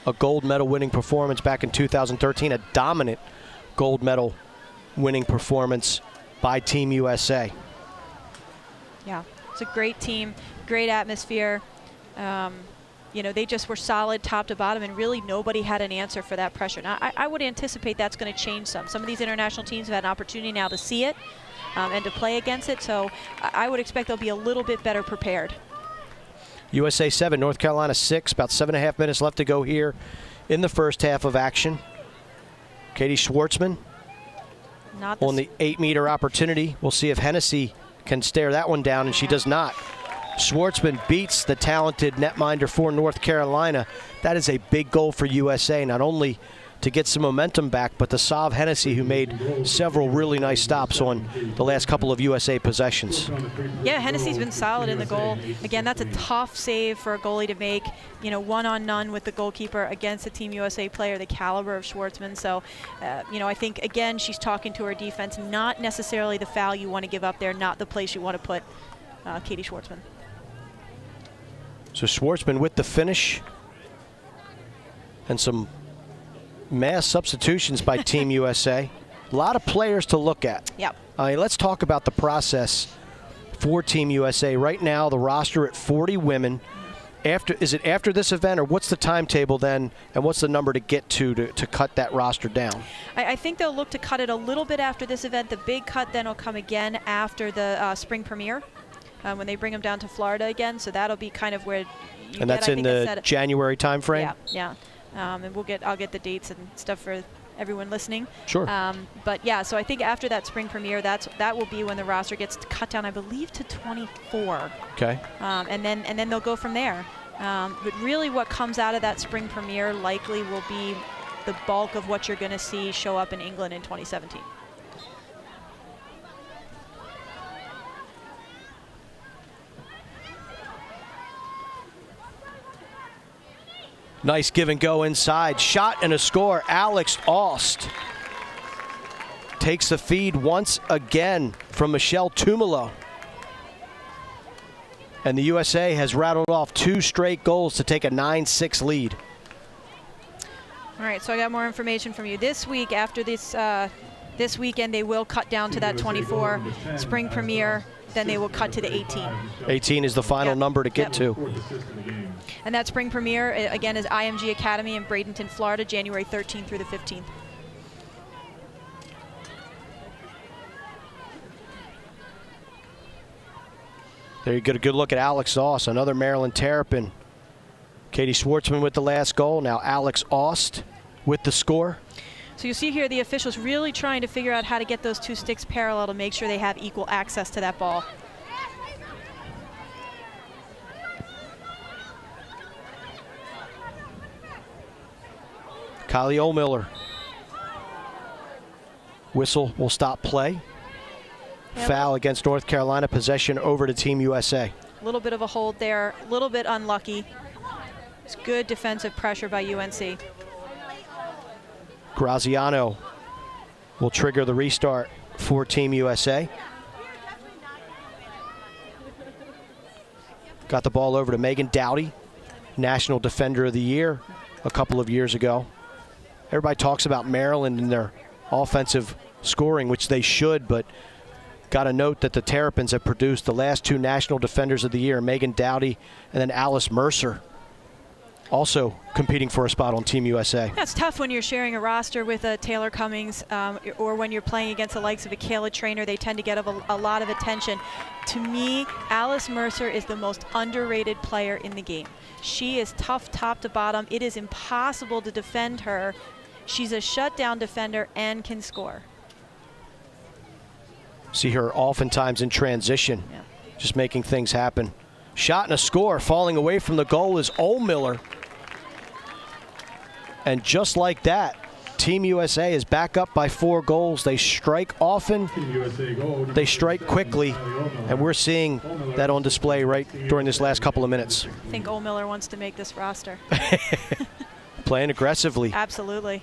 a gold medal winning performance back in 2013, a dominant gold medal winning performance by Team USA. Yeah, it's a great team, great atmosphere. You know, they just were solid top to bottom, and really nobody had an answer for that pressure. Now, I would anticipate that's going to change some. Some of these international teams have had an opportunity now to see it and to play against it, so I would expect they'll be a little bit better prepared. USA 7, North Carolina 6, about 7.5 minutes left to go here in the first half of action. Katie Schwartzman on the 8-meter opportunity. We'll see if Hennessy can stare that one down, and she does not. Schwartzman beats the talented netminder for North Carolina. That is a big goal for USA, not only to get some momentum back, but to solve Hennessy, who made several really nice stops on the last couple of USA possessions. Yeah, Hennessy's been solid in the goal. Again, that's a tough save for a goalie to make. You know, one-on-none with the goalkeeper against a Team USA player the caliber of Schwartzman. So, you know, I think, again, she's talking to her defense, not necessarily the foul you want to give up there, not the place you want to put Katie Schwartzman. So Schwartzman with the finish, and some mass substitutions by Team USA. A lot of players to look at. Yep. Let's talk about the process for Team USA. Right now, the roster at 40 women. Is it after this event, or what's the timetable then, and what's the number to get to cut that roster down? I think they'll look to cut it a little bit after this event. The big cut then will come again after the spring premiere. When they bring them down to Florida again, so that'll be kind of where you and that's in the January time frame? Yeah. And I'll get the dates and stuff for everyone listening. Sure. But yeah, so I think after that spring premiere, that will be when the roster gets cut down, I believe, to 24. Okay. And then they'll go from there. But really what comes out of that spring premiere likely will be the bulk of what you're going to see show up in England in 2017. Nice give and go inside. Shot and a score. Alex Aust takes the feed once again from Michelle Tumalo. And the USA has rattled off 2 straight goals to take a 9-6 lead. All right, so I got more information from you. This week, after this weekend, they will cut down to that 24 spring premiere. Then they will cut to the 18. 18 is the final number to get to. And that spring premiere, again, is IMG Academy in Bradenton, Florida, January 13th through the 15th. There you get a good look at Alex Ost, another Maryland Terrapin. Katie Schwartzman with the last goal. Now Alex Ost with the score. So you see here the officials really trying to figure out how to get those two sticks parallel to make sure they have equal access to that ball. Kylie Ohlmiller. Whistle will stop play. Yep. Foul against North Carolina. Possession over to Team USA. A little bit of a hold there, a little bit unlucky. It's good defensive pressure by UNC. Graziano will trigger the restart for Team USA. Got the ball over to Megan Dowdy, National Defender of the Year a couple of years ago. Everybody talks about Maryland and their offensive scoring, which they should, but got to note that the Terrapins have produced the last two National Defenders of the Year, Megan Dowdy and then Alice Mercer, also competing for a spot on Team USA. That's tough when you're sharing a roster with a Taylor Cummings or when you're playing against the likes of a Kayla Trainer. They tend to get a lot of attention. To me, Alice Mercer is the most underrated player in the game. She is tough top to bottom. It is impossible to defend her. She's a shutdown defender and can score. See her oftentimes in transition, just making things happen. Shot and a score. Falling away from the goal is Ohlmiller. And just like that, Team USA is back up by 4 goals. They strike often, they strike quickly, and we're seeing that on display right during this last couple of minutes. I think Ohlmiller wants to make this roster. Playing aggressively. Absolutely.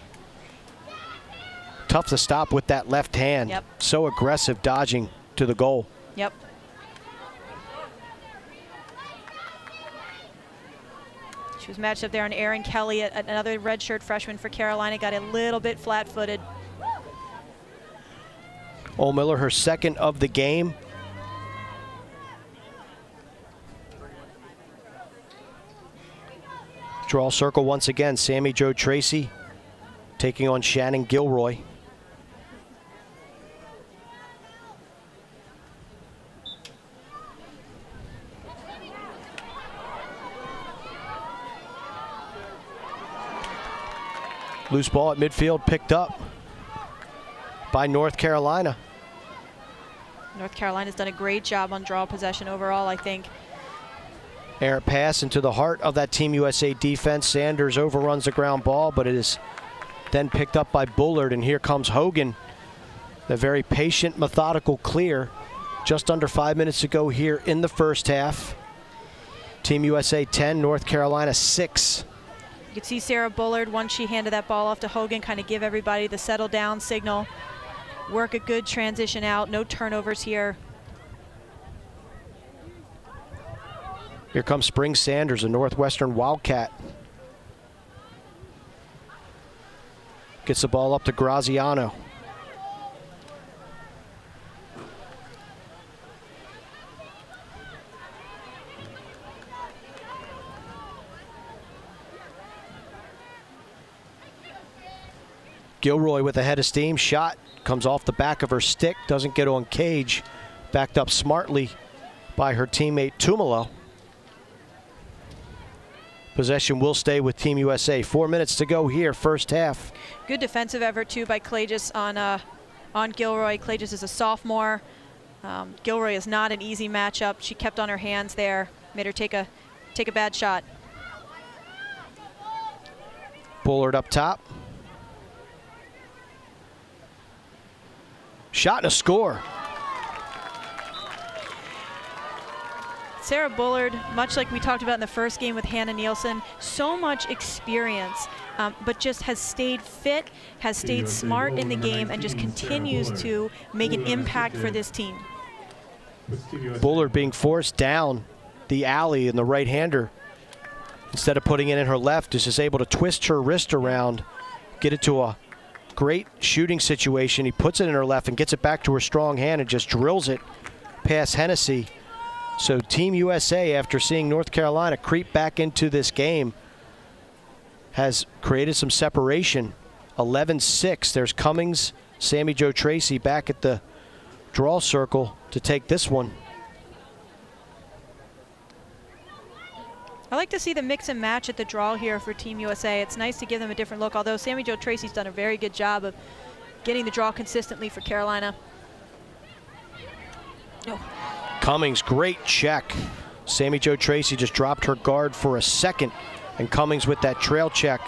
Tough to stop with that left hand. Yep. So aggressive, dodging to the goal. Yep. She was matched up there on Erin Kelly, another redshirt freshman for Carolina, got a little bit flat-footed. Ohlmiller, her second of the game. Draw circle once again. Sammy Jo Tracy taking on Shannon Gilroy. Loose ball at midfield picked up by North Carolina. North Carolina's done a great job on draw possession overall, I think. Errant pass into the heart of that Team USA defense. Sanders overruns the ground ball, but it is then picked up by Bullard, and here comes Hogan. The very patient, methodical clear. Just under 5 minutes to go here in the first half. Team USA 10, North Carolina 6. You could see Sarah Bullard, once she handed that ball off to Hogan, kind of give everybody the settle down signal. Work a good transition out, no turnovers here. Here comes Spring Sanders, a Northwestern Wildcat. Gets the ball up to Graziano. Gilroy with a head of steam. Shot comes off the back of her stick. Doesn't get on cage. Backed up smartly by her teammate Tumalo. Possession will stay with Team USA. 4 minutes to go here, first half. Good defensive effort, too, by Clagis on Gilroy. Clagis is a sophomore. Gilroy is not an easy matchup. She kept on her hands there, made her take a bad shot. Bullard up top. Shot and a score. Sarah Bullard, much like we talked about in the first game with Hannah Nielsen, so much experience, but just has stayed fit, has stayed smart in the game, and just continues to make an impact for this team. Bullard being forced down the alley in the right-hander. Instead of putting it in her left, is just able to twist her wrist around, get it to a great shooting situation. He puts it in her left and gets it back to her strong hand and just drills it past Hennessy. So Team USA, after seeing North Carolina creep back into this game, has created some separation. 11-6. There's Cummings, Sammy Jo Tracy back at the draw circle to take this one. I like to see the mix and match at the draw here for Team USA. It's nice to give them a different look, although Sammy Jo Tracy's done a very good job of getting the draw consistently for Carolina. Oh. Cummings, great check. Sammy Jo Tracy just dropped her guard for a second, and Cummings with that trail check.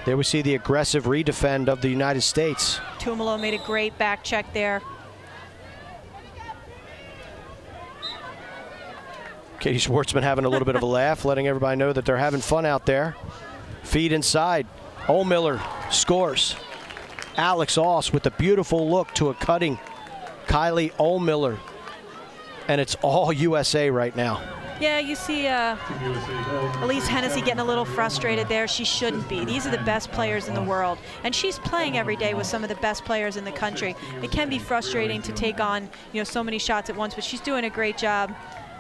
There we see the aggressive redefend of the United States. Tumalo made a great back check there. Katie Schwartzman having a little bit of a laugh, letting everybody know that they're having fun out there. Feed inside. Ohlmiller scores. Alex Oss with a beautiful look to a cutting Kylie Ohlmiller. And it's all USA right now. Yeah, you see Elise Hennessy getting a little frustrated there. She shouldn't be. These are the best players in the world. And she's playing every day with some of the best players in the country. It can be frustrating to take on, so many shots at once, but she's doing a great job.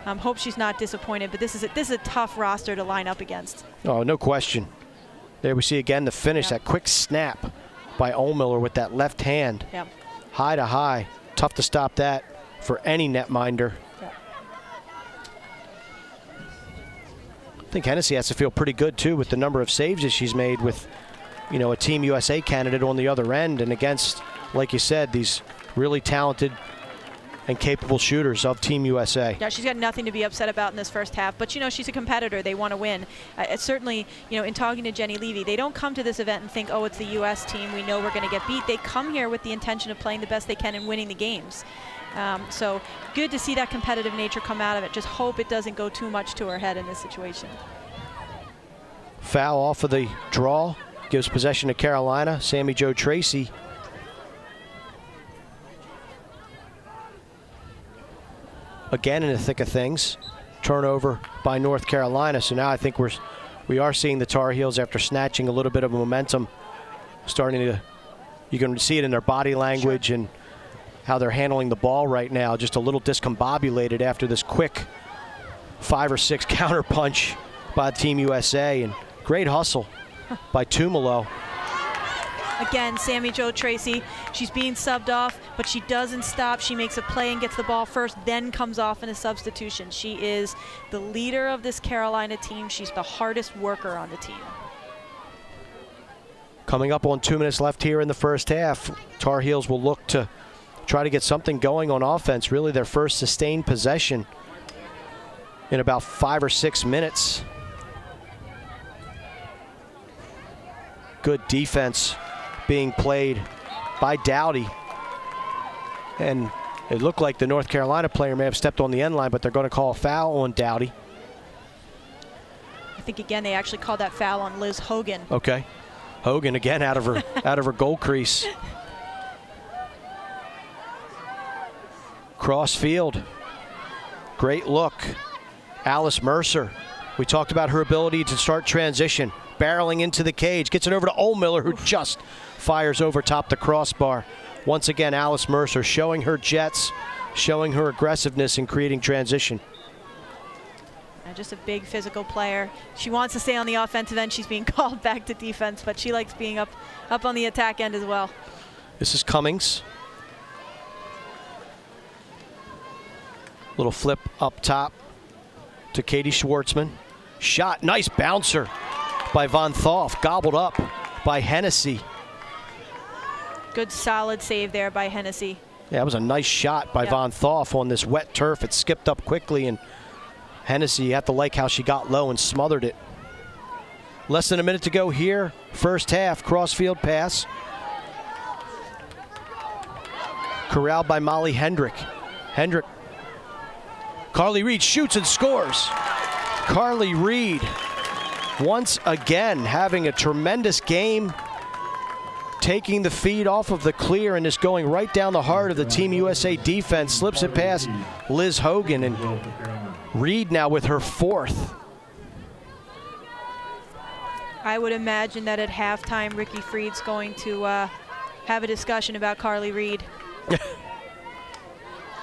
Hope she's not disappointed, but this is a tough roster to line up against. Oh, no question. There we see again the finish, that quick snap by Ohlmiller with that left hand. Yeah. High to high. Tough to stop that for any netminder. Yeah. I think Hennessy has to feel pretty good, too, with the number of saves that she's made with, a Team USA candidate on the other end and against, like you said, these really talented and capable shooters of Team USA. Yeah, she's got nothing to be upset about in this first half, but she's a competitor. They want to win. Certainly, in talking to Jenny Levy, they don't come to this event and think, oh, it's the U.S. team, we know we're going to get beat. They come here with the intention of playing the best they can and winning the games. So good to see that competitive nature come out of it. Just hope it doesn't go too much to her head in this situation. Foul off of the draw, gives possession to Carolina. Sammy Jo Tracy. Again in the thick of things. Turnover by North Carolina. So now I think we are seeing the Tar Heels, after snatching a little bit of momentum, starting to, you can see it in their body language. Sure. And how they're handling the ball right now. Just a little discombobulated after this quick 5 or 6 counter punch by Team USA, and great hustle by Tumalo. Again, Sammy Jo Tracy, she's being subbed off, but she doesn't stop. She makes a play and gets the ball first, then comes off in a substitution. She is the leader of this Carolina team. She's the hardest worker on the team. Coming up on 2 minutes left here in the first half, Tar Heels will look to try to get something going on offense. Really their first sustained possession in about 5 or 6 minutes. Good defense being played by Dowdy. And it looked like the North Carolina player may have stepped on the end line, but they're going to call a foul on Dowdy. I think again they actually called that foul on Liz Hogan. Okay. Hogan again out of her goal crease. Cross field. Great look. Alice Mercer. We talked about her ability to start transition. Barreling into the cage. Gets it over to Ohlmiller, who just fires over top the crossbar. Once again, Alice Mercer showing her jets, showing her aggressiveness in creating transition. Just a big physical player. She wants to stay on the offensive end. She's being called back to defense, but she likes being up on the attack end as well. This is Cummings. Little flip up top to Katie Schwartzman. Shot, nice bouncer by Von Thoff, gobbled up by Hennessy. Good solid save there by Hennessy. Yeah, that was a nice shot by Von Thoff on this wet turf. It skipped up quickly, and Hennessy, you have to like how she got low and smothered it. Less than a minute to go here. First half, crossfield pass. Corralled by Molly Hendrick. Hendrick. Carly Reed shoots and scores. Carly Reed, once again, having a tremendous game. Taking the feed off of the clear and just going right down the heart of the Team USA defense. Slips it past Liz Hogan, and Reed now with her fourth. I would imagine that at halftime, Ricky Freed's going to have a discussion about Carly Reed.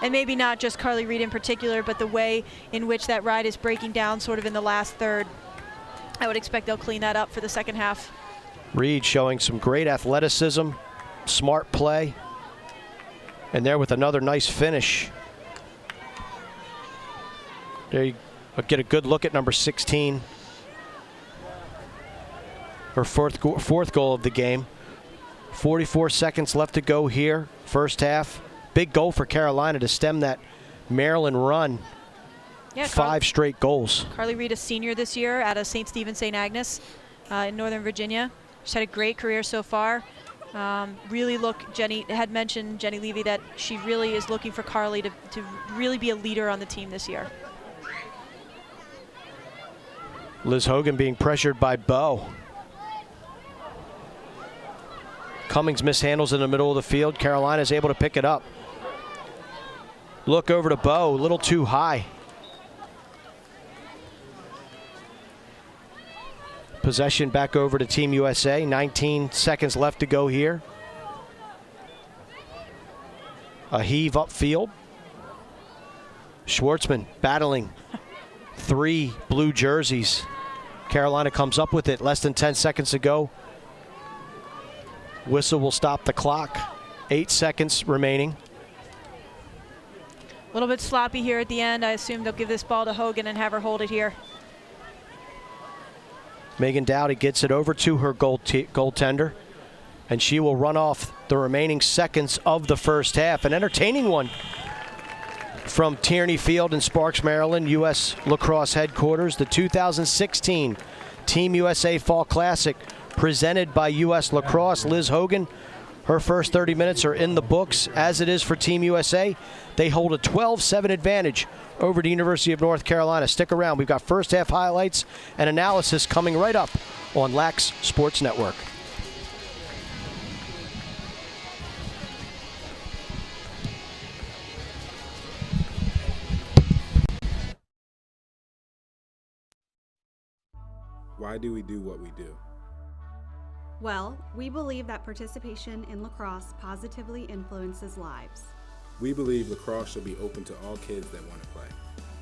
And maybe not just Carly Reed in particular, but the way in which that ride is breaking down sort of in the last third. I would expect they'll clean that up for the second half. Reed showing some great athleticism, smart play, and there with another nice finish. There you get a good look at number 16, her fourth goal of the game. 44 seconds left to go here, first half. Big goal for Carolina to stem that Maryland run. Yeah, 5 straight goals. Carly Reed, a senior this year out of St. Stephen St. Agnes in Northern Virginia. She's had a great career so far. Jenny had mentioned, Jenny Levy, that she really is looking for Carly to really be a leader on the team this year. Liz Hogan being pressured by Bo. Cummings mishandles in the middle of the field. Carolina is able to pick it up. Look over to Bo, a little too high. Possession back over to Team USA. 19 seconds left to go here. A heave upfield. Schwartzman battling 3 blue jerseys. Carolina comes up with it. Less than 10 seconds to go. Whistle will stop the clock. 8 seconds remaining. A little bit sloppy here at the end. I assume they'll give this ball to Hogan and have her hold it here. Megan Dowdy gets it over to her goaltender, and she will run off the remaining seconds of the first half. An entertaining one from Tierney Field in Sparks, Maryland, U.S. Lacrosse headquarters. The 2016 Team USA Fall Classic presented by U.S. Lacrosse. Liz Hogan, her first 30 minutes are in the books, as it is for Team USA. They hold a 12-7 advantage over the University of North Carolina. Stick around. We've got first half highlights and analysis coming right up on Lax Sports Network. Why do we do what we do? Well, we believe that participation in lacrosse positively influences lives. We believe lacrosse should be open to all kids that want to play.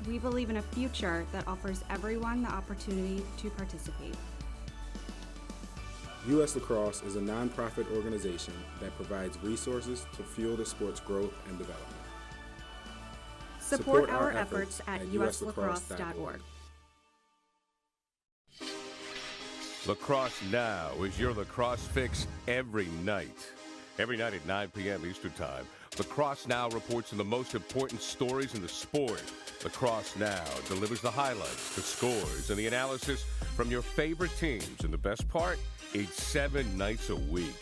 We believe in a future that offers everyone the opportunity to participate. U.S. Lacrosse is a nonprofit organization that provides resources to fuel the sport's growth and development. Support our efforts at uslacrosse.org. Lacrosse Now is your lacrosse fix every night. Every night at 9 p.m. Eastern Time, Lacrosse Now reports on the most important stories in the sport. Lacrosse Now delivers the highlights, the scores, and the analysis from your favorite teams. And the best part, it's 7 nights a week.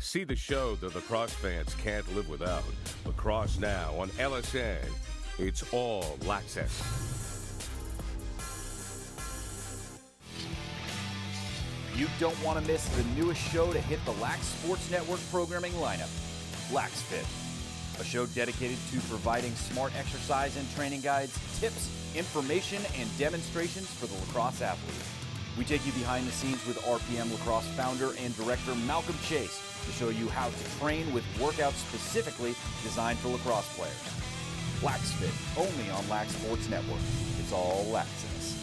See the show that lacrosse fans can't live without. Lacrosse Now on LSN. It's all access. You don't want to miss the newest show to hit the Lax Sports Network programming lineup, Lax Fit, a show dedicated to providing smart exercise and training guides, tips, information, and demonstrations for the lacrosse athlete. We take you behind the scenes with RPM Lacrosse founder and director Malcolm Chase to show you how to train with workouts specifically designed for lacrosse players. Lax Fit, only on Lax Sports Network. It's all Laxness.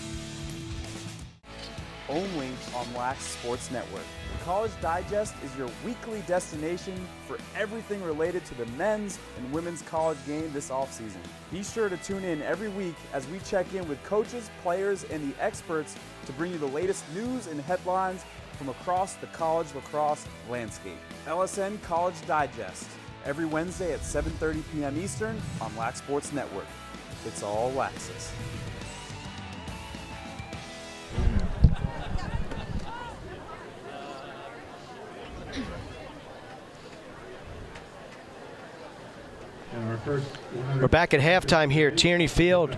Only on Lax Sports Network. The College Digest is your weekly destination for everything related to the men's and women's college game this offseason. Be sure to tune in every week as we check in with coaches, players, and the experts to bring you the latest news and headlines from across the college lacrosse landscape. LSN College Digest, every Wednesday at 7:30 p.m. Eastern on Lax Sports Network. It's all Laxus. We're back at halftime here at Tierney Field,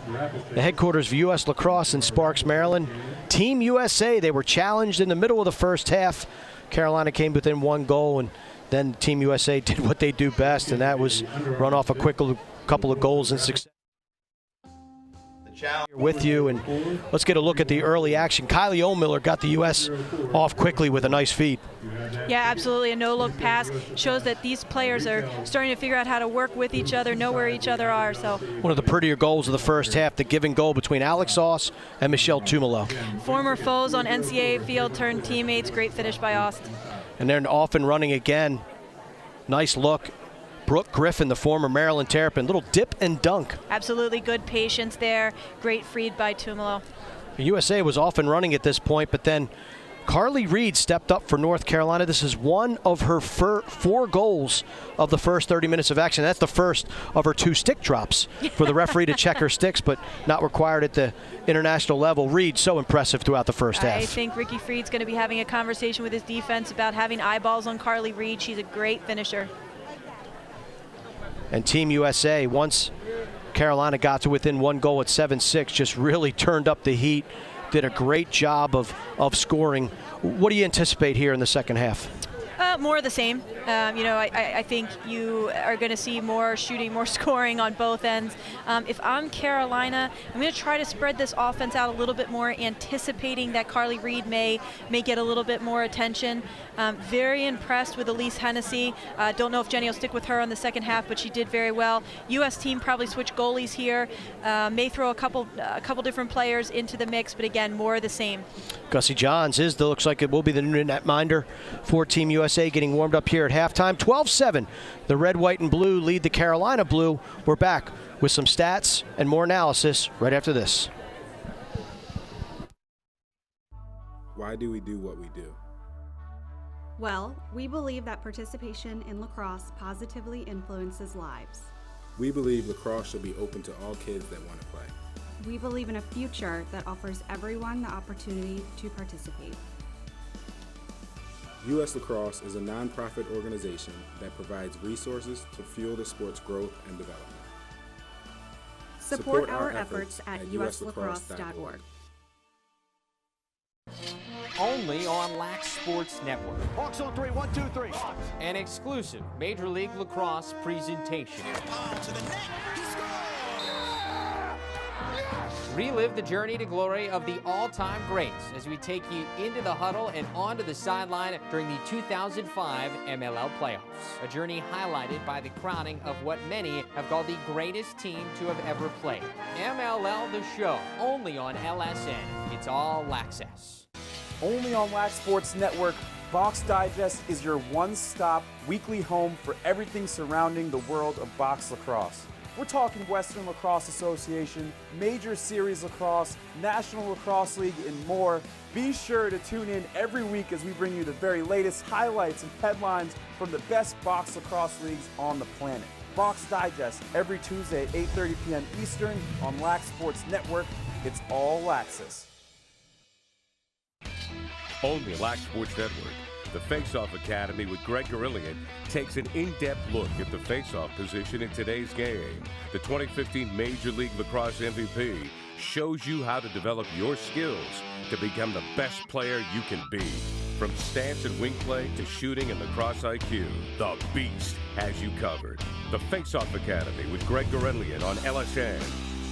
the headquarters of U.S. Lacrosse in Sparks, Maryland. Team USA, they were challenged in the middle of the first half. Carolina came within 1 goal, and then Team USA did what they do best, and that was run off a quick couple of goals in success. With you, and let's get a look at the early action. Kylie Ohlmiller got the U.S. off quickly with a nice feed. Yeah, absolutely. A no-look pass shows that these players are starting to figure out how to work with each other, know where each other are. So one of the prettier goals of the first half, the giving goal between Alex Oss and Michelle Tumalo. Former foes on NCAA field turned teammates. Great finish by Ost. And they're off and running again. Nice look. Brooke Griffin, the former Maryland Terrapin, little dip and dunk. Absolutely good patience there. Great feed by Tumalo. The USA was off and running at this point, but then Carly Reed stepped up for North Carolina. This is one of her 4 goals of the first 30 minutes of action. That's the first of her 2 stick drops for the referee to check her sticks, but not required at the international level. Reed, so impressive throughout the first half. I think Ricky Freed's going to be having a conversation with his defense about having eyeballs on Carly Reed. She's a great finisher. And Team USA, once Carolina got to within 1 goal at 7-6, just really turned up the heat, did a great job of scoring. What do you anticipate here in the second half? More of the same. I think you are going to see more shooting, more scoring on both ends. If I'm Carolina, I'm going to try to spread this offense out a little bit more, anticipating that Carly Reed may get a little bit more attention. Very impressed with Elise Hennessy. Don't know if Jenny will stick with her on the second half, but she did very well. U.S. team probably switch goalies here. May throw a couple different players into the mix, but again, more of the same. Gussie Johns looks like it will be the new netminder for Team USA, getting warmed up here at halftime. 12-7. The red, white, and blue lead the Carolina Blue. We're back with some stats and more analysis right after this. Why do we do what we do? Well, we believe that participation in lacrosse positively influences lives. We believe lacrosse should be open to all kids that want to play. We believe in a future that offers everyone the opportunity to participate. U.S. Lacrosse is a nonprofit organization that provides resources to fuel the sport's growth and development. Support our efforts at uslacrosse.org. Only on Lax Sports Network. Hawks on 3, 1, 2, 3. An exclusive Major League Lacrosse presentation. To the net. He scores! Relive the journey to glory of the all-time greats as we take you into the huddle and onto the sideline during the 2005 MLL playoffs. A journey highlighted by the crowning of what many have called the greatest team to have ever played. MLL The Show, only on LSN. It's all Laxess. Only on Lax Sports Network, Box Digest is your one-stop weekly home for everything surrounding the world of box lacrosse. We're talking Western Lacrosse Association, Major Series Lacrosse, National Lacrosse League, and more. Be sure to tune in every week as we bring you the very latest highlights and headlines from the best box lacrosse leagues on the planet. Box Digest every Tuesday at 8:30 p.m. Eastern on Lax Sports Network. It's all Laxess. Only Lax Sports Network. The Face-Off Academy with Greg Garillion takes an in-depth look at the face-off position in today's game. The 2015 Major League Lacrosse MVP shows you how to develop your skills to become the best player you can be. From stance and wing play to shooting and lacrosse IQ, the Beast has you covered. The Face-Off Academy with Greg Garillion on LSN.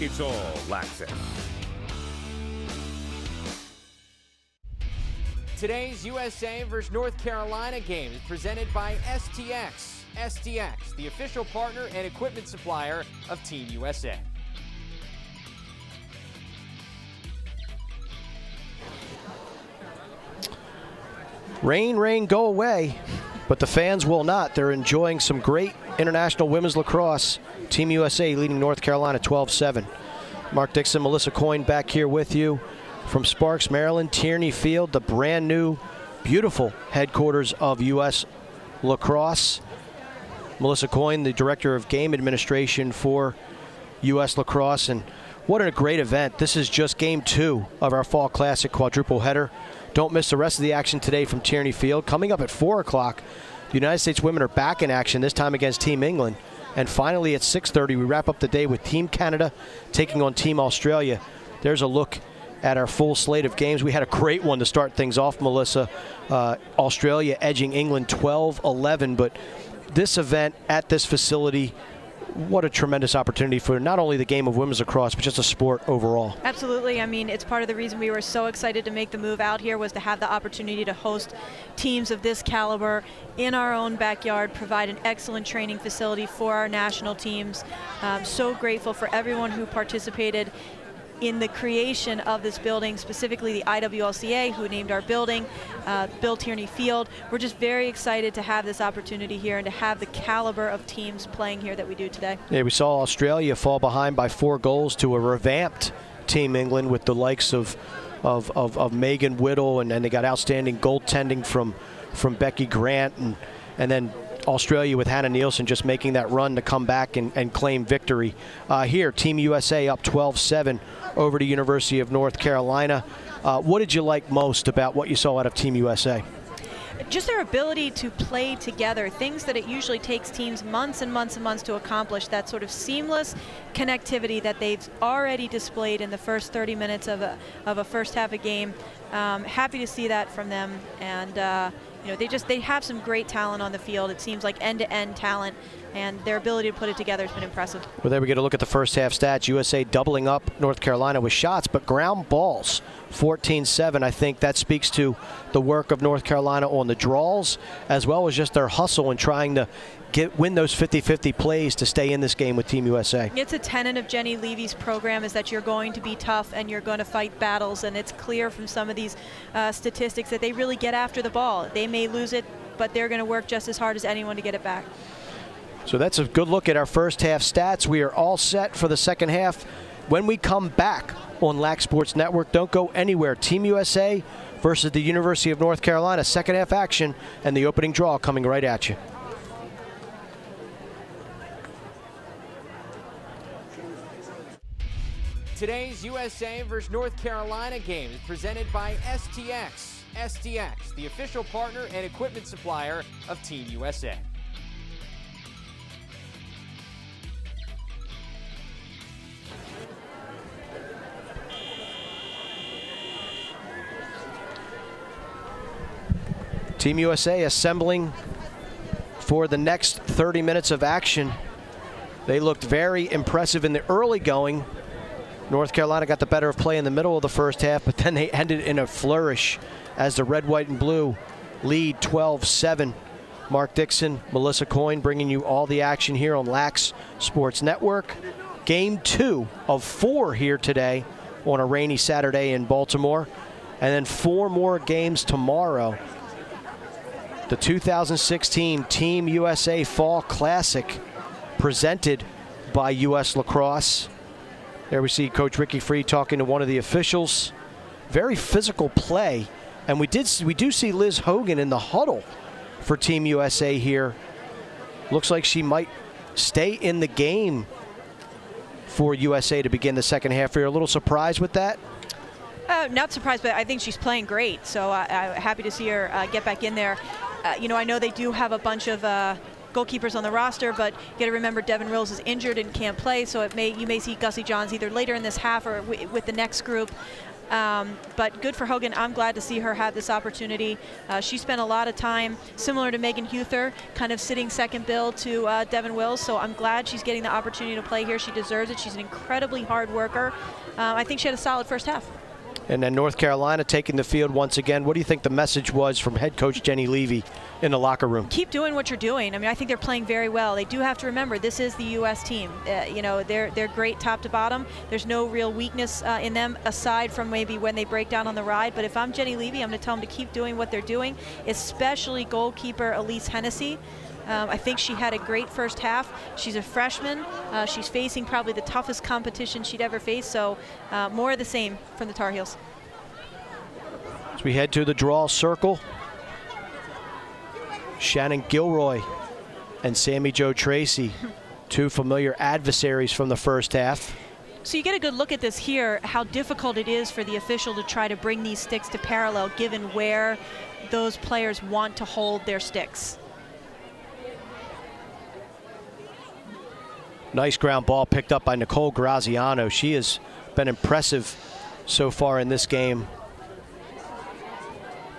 It's all Laxess. Today's USA vs. North Carolina game is presented by STX. STX, the official partner and equipment supplier of Team USA. Rain, rain, go away, but the fans will not. They're enjoying some great international women's lacrosse. Team USA leading North Carolina 12-7. Mark Dixon, Melissa Coyne back here with you from Sparks, Maryland, Tierney Field, the brand new, beautiful headquarters of U.S. Lacrosse. Melissa Coyne, the Director of Game Administration for U.S. Lacrosse, and what a great event. This is just game 2 of our Fall Classic quadruple header. Don't miss the rest of the action today from Tierney Field. Coming up at 4 o'clock, the United States women are back in action, this time against Team England. And finally at 6:30, we wrap up the day with Team Canada taking on Team Australia. There's a look at our full slate of games. We had a great one to start things off, Melissa. Australia edging England 12-11, but this event at this facility, what a tremendous opportunity for not only the game of women's lacrosse, but just a sport overall. Absolutely. I mean, it's part of the reason we were so excited to make the move out here was to have the opportunity to host teams of this caliber in our own backyard, provide an excellent training facility for our national teams. So grateful for everyone who participated in the creation of this building, specifically the IWLCA, who named our building, Bill Tierney Field. We're just very excited to have this opportunity here and to have the caliber of teams playing here that we do today. Yeah, we saw Australia fall behind by 4 goals to a revamped Team England with the likes of of Megan Whittle, and then they got outstanding goaltending from Becky Grant, and then Australia with Hannah Nielsen just making that run to come back and claim victory. Here, Team USA up 12-7 over to University of North Carolina. What did you like most about what you saw out of Team USA? Just their ability to play together, things that it usually takes teams months and months and months to accomplish, that sort of seamless connectivity that they've already displayed in the first 30 minutes of a first half of game. Happy to see that from them, and you know, they have some great talent on the field. It seems like end-to-end talent, and their ability to put it together has been impressive. Well, there we get a look at the first half stats. USA doubling up North Carolina with shots, but ground balls 14-7. I think that speaks to the work of North Carolina on the draws, as well as just their hustle in trying to win those 50-50 plays to stay in this game with Team USA. It's a tenet of Jenny Levy's program, is that you're going to be tough and you're going to fight battles, and it's clear from some of these statistics that they really get after the ball. They may lose it, but they're going to work just as hard as anyone to get it back. So that's a good look at our first half stats. We are all set for the second half. When we come back on Lax Sports Network, don't go anywhere. Team USA versus the University of North Carolina. Second half action and the opening draw coming right at you. Today's USA versus North Carolina game is presented by STX. STX, the official partner and equipment supplier of Team USA. Team USA assembling for the next 30 minutes of action. They looked very impressive in the early going. North Carolina got the better of play in the middle of the first half, but then they ended in a flourish as the red, white, and blue lead 12-7. Mark Dixon, Melissa Coyne bringing you all the action here on Lax Sports Network. Game 2 of 4 here today on a rainy Saturday in Baltimore, and then 4 more games tomorrow. The 2016 Team USA Fall Classic presented by US Lacrosse. There we see Coach Ricky Freed talking to one of the officials. Very physical play, and we do see Liz Hogan in the huddle for Team USA here. Looks like she might stay in the game for USA to begin the second half. Are you a little surprised with that? Not surprised, but I think she's playing great, so I'm happy to see her get back in there. You know, I know they do have a bunch of goalkeepers on the roster, but you got to remember Devin Rills is injured and can't play, so you may see Gussie Johns either later in this half or with the next group. But good for Hogan. I'm glad to see her have this opportunity. She spent a lot of time, similar to Megan Huther, kind of sitting second bill to Devin Wills, so I'm glad she's getting the opportunity to play here. She deserves it. She's an incredibly hard worker. I think she had a solid first half. And then North Carolina taking the field once again. What do you think the message was from head coach Jenny Levy in the locker room? Keep doing what you're doing. I mean, I think they're playing very well. They do have to remember this is the U.S. team. You know, they're great top to bottom. There's no real weakness in them aside from maybe when they break down on the ride. But if I'm Jenny Levy, I'm going to tell them to keep doing what they're doing, especially goalkeeper Elise Hennessy. I think she had a great first half. She's a freshman. She's facing probably the toughest competition she'd ever faced, so more of the same from the Tar Heels. As we head to the draw circle, Shannon Gilroy and Sammy Jo Tracy, two familiar adversaries from the first half. So you get a good look at this here, how difficult it is for the official to try to bring these sticks to parallel given where those players want to hold their sticks. Nice ground ball picked up by Nicole Graziano. She has been impressive so far in this game,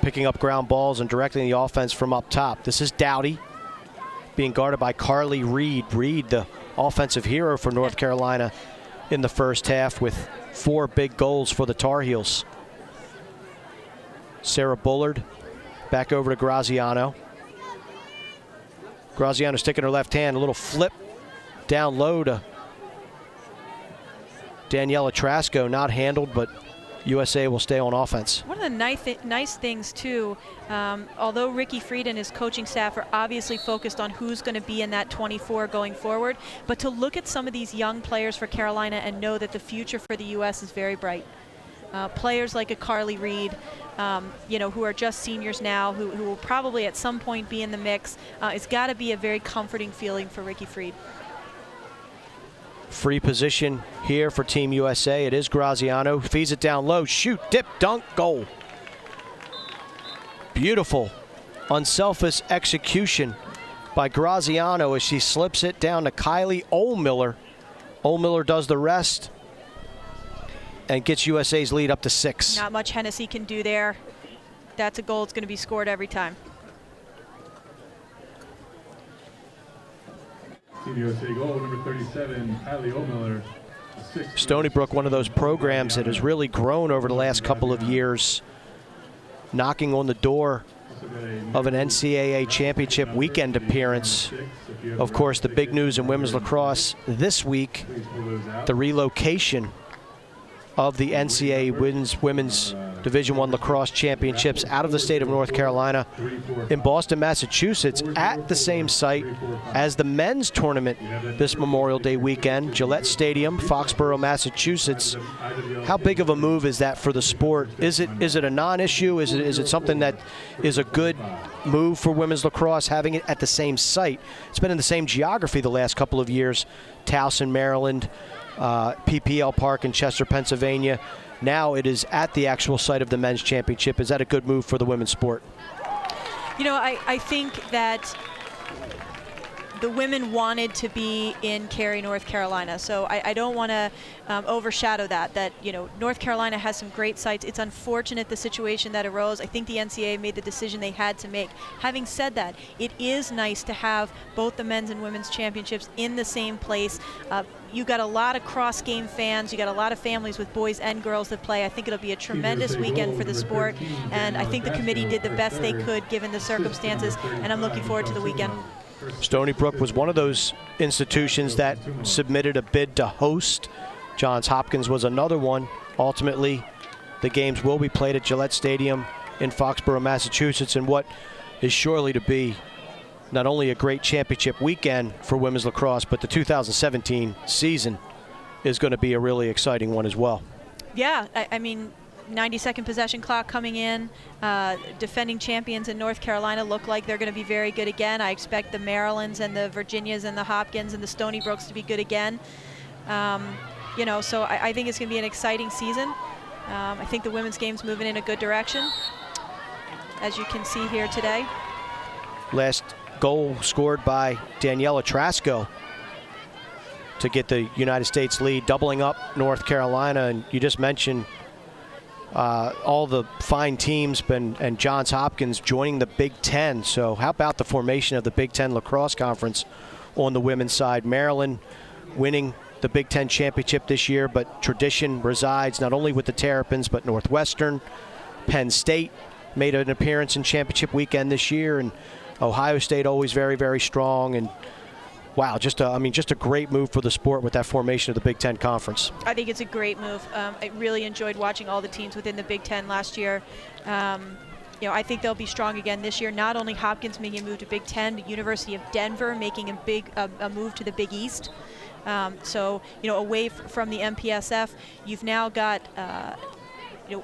picking up ground balls and directing the offense from up top. This is Dowdy being guarded by Carly Reed. Reed, the offensive hero for North Carolina in the first half with 4 big goals for the Tar Heels. Sarah Bullard back over to Graziano. Graziano sticking her left hand, a little flip down low to Daniela Trasco, not handled, but USA will stay on offense. One of the nice things too, although Ricky Freed and his coaching staff are obviously focused on who's going to be in that 24 going forward, but to look at some of these young players for Carolina and know that the future for the U.S. is very bright. players like a Carly Reed, who are just seniors now, who will probably at some point be in the mix. It's got to be a very comforting feeling for Ricky Fried. Free position here for Team USA. It is Graziano. Feeds it down low. Shoot, dip, dunk, goal. Beautiful, unselfish execution by Graziano as she slips it down to Kylie Ohlmiller. Ohlmiller does the rest and gets USA's lead up to 6. Not much Hennessy can do there. That's a goal that's going to be scored every time. Team USA goal number 37, Kylie Ohlmiller. Stony Brook, one of those programs that has really grown over the last couple of years, knocking on the door of an NCAA championship weekend appearance. Of course, the big news in women's lacrosse this week, the relocation of the NCAA Women's Division I Lacrosse Championships out of the state of North Carolina in Boston, Massachusetts, at the same site as the men's tournament this Memorial Day weekend, Gillette Stadium, Foxborough, Massachusetts. How big of a move is that for the sport? Is it a non-issue? Is it something that is a good move for women's lacrosse, having it at the same site? It's been in the same geography the last couple of years, Towson, Maryland, PPL Park in Chester, Pennsylvania. Now it is at the actual site of the men's championship. Is that a good move for the women's sport? I think that the women wanted to be in Cary, North Carolina, so I don't want to overshadow that North Carolina has some great sites. It's unfortunate the situation that arose. I think the NCAA made the decision they had to make. Having said that, it is nice to have both the men's and women's championships in the same place. You got a lot of cross-game fans. You got a lot of families with boys and girls that play. I think it'll be a tremendous weekend for the sport, and I think the committee did the best they could given the circumstances, and I'm looking forward to the weekend. Stony Brook was one of those institutions that submitted a bid to host. Johns Hopkins was another one. Ultimately, the games will be played at Gillette Stadium in Foxborough, Massachusetts, and what is surely to be not only a great championship weekend for women's lacrosse, but the 2017 season is going to be a really exciting one as well. Yeah, I mean, 90-second possession clock coming in. Defending champions in North Carolina look like they're going to be very good again. I expect the Marylands and the Virginias and the Hopkins and the Stony Brooks to be good again. So I think it's going to be an exciting season. I think the women's game's moving in a good direction, as you can see here today. Last goal scored by Daniela Trasco to get the United States lead, doubling up North Carolina. And you just mentioned all the fine teams and Johns Hopkins joining the Big Ten. So how about the formation of the Big Ten Lacrosse Conference on the women's side? Maryland winning the Big Ten championship this year, but tradition resides not only with the Terrapins, but Northwestern. Penn State made an appearance in championship weekend this year, and Ohio State always very, very strong. And wow, just a great move for the sport with that formation of the Big Ten Conference. I think it's a great move. I really enjoyed watching all the teams within the Big Ten last year. I think they'll be strong again this year. Not only Hopkins making a move to Big Ten, but University of Denver making a move to the Big East. Away from the MPSF, you've now got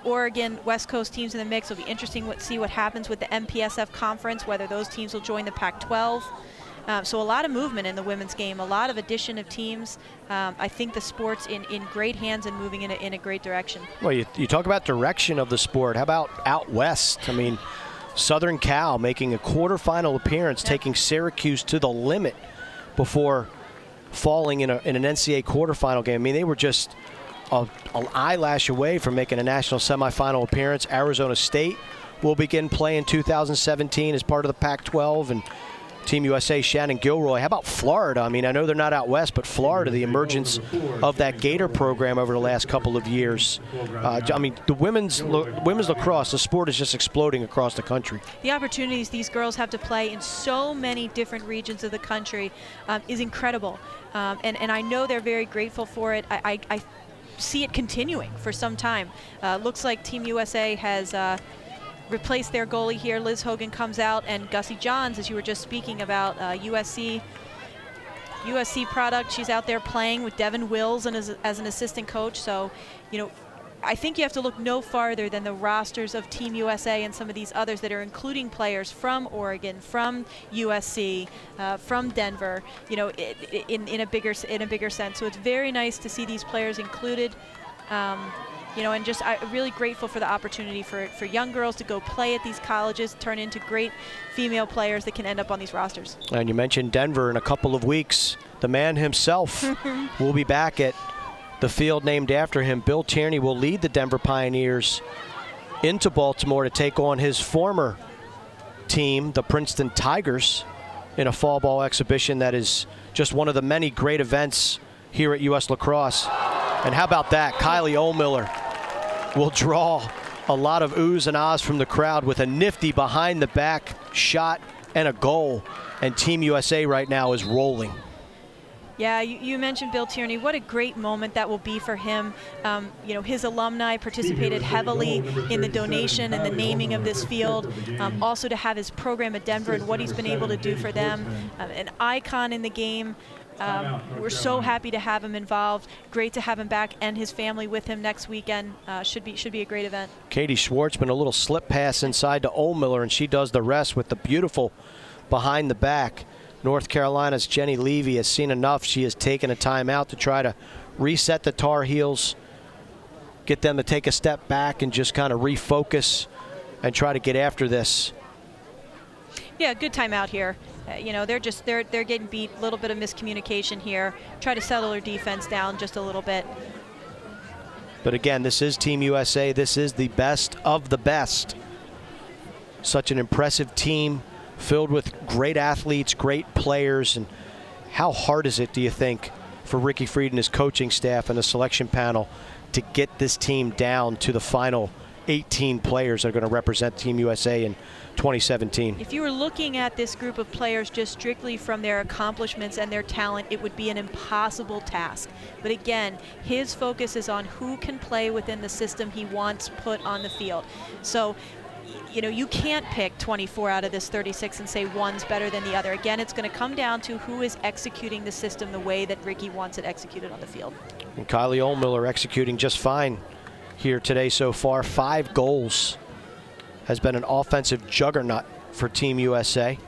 Oregon, West Coast teams in the mix. It'll be interesting to see what happens with the MPSF conference, whether those teams will join the Pac-12. So a lot of movement in the women's game, a lot of addition of teams. I think the sport's in great hands and moving in a great direction. Well, you talk about direction of the sport. How about out west? I mean, Southern Cal making a quarterfinal appearance, taking Syracuse to the limit before falling in an NCAA quarterfinal game. I mean, they were just an eyelash away from making a national semifinal appearance. Arizona State will begin play in 2017 as part of the Pac-12, and Team USA, Shannon Gilroy. How about Florida? I mean, I know they're not out west, but Florida, the emergence of that Gator program over the last couple of years. The women's lacrosse, the sport is just exploding across the country. The opportunities these girls have to play in so many different regions of the country is incredible. And I know they're very grateful for it. I see it continuing for some time. Looks like Team USA has replaced their goalie here. Liz Hogan comes out, and Gussie Johns, as you were just speaking about, USC product. She's out there playing with Devin Wills and as an assistant coach. So, I think you have to look no farther than the rosters of Team USA and some of these others that are including players from Oregon, from USC, from Denver, you know, in a bigger sense. So it's very nice to see these players included. You know, and just really grateful for the opportunity for young girls to go play at these colleges, turn into great female players that can end up on these rosters. And you mentioned Denver in a couple of weeks. The man himself will be back at the field named after him. Bill Tierney will lead the Denver Pioneers into Baltimore to take on his former team, the Princeton Tigers, in a fall ball exhibition that is just one of the many great events here at US Lacrosse. And how about that? Kylie Ohlmiller will draw a lot of oohs and ahs from the crowd with a nifty behind the back shot and a goal. And Team USA right now is rolling. Yeah, you mentioned Bill Tierney. What a great moment that will be for him. You know, his alumni participated heavily in the donation and the naming of this field. Also to have his program at Denver and what he's been able to do for them. An icon in the game. We're so happy to have him involved. Great to have him back and his family with him next weekend. Should be a great event. Katie Schwartzman, a little slip pass inside to Ohlmiller, and she does the rest with the beautiful behind the back. North Carolina's Jenny Levy has seen enough. She has taken a timeout to try to reset the Tar Heels, get them to take a step back and just kind of refocus and try to get after this. Yeah, good timeout here. You know, they're getting beat. A little bit of miscommunication here. Try to settle their defense down just a little bit. But again, this is Team USA. This is the best of the best. Such an impressive team filled with great athletes, great players. And how hard is it, do you think, for Ricky Fried and his coaching staff and the selection panel to get this team down to the final 18 players that are going to represent Team USA in 2017? If you were looking at this group of players just strictly from their accomplishments and their talent, it would be an impossible task. But again, his focus is on who can play within the system he wants put on the field. So, you know, you can't pick 24 out of this 36 and say one's better than the other. Again, it's going to come down to who is executing the system the way that Ricky wants it executed on the field. And Kylie Ohlmiller executing just fine here today so far. 5 goals. Has been an offensive juggernaut for Team USA.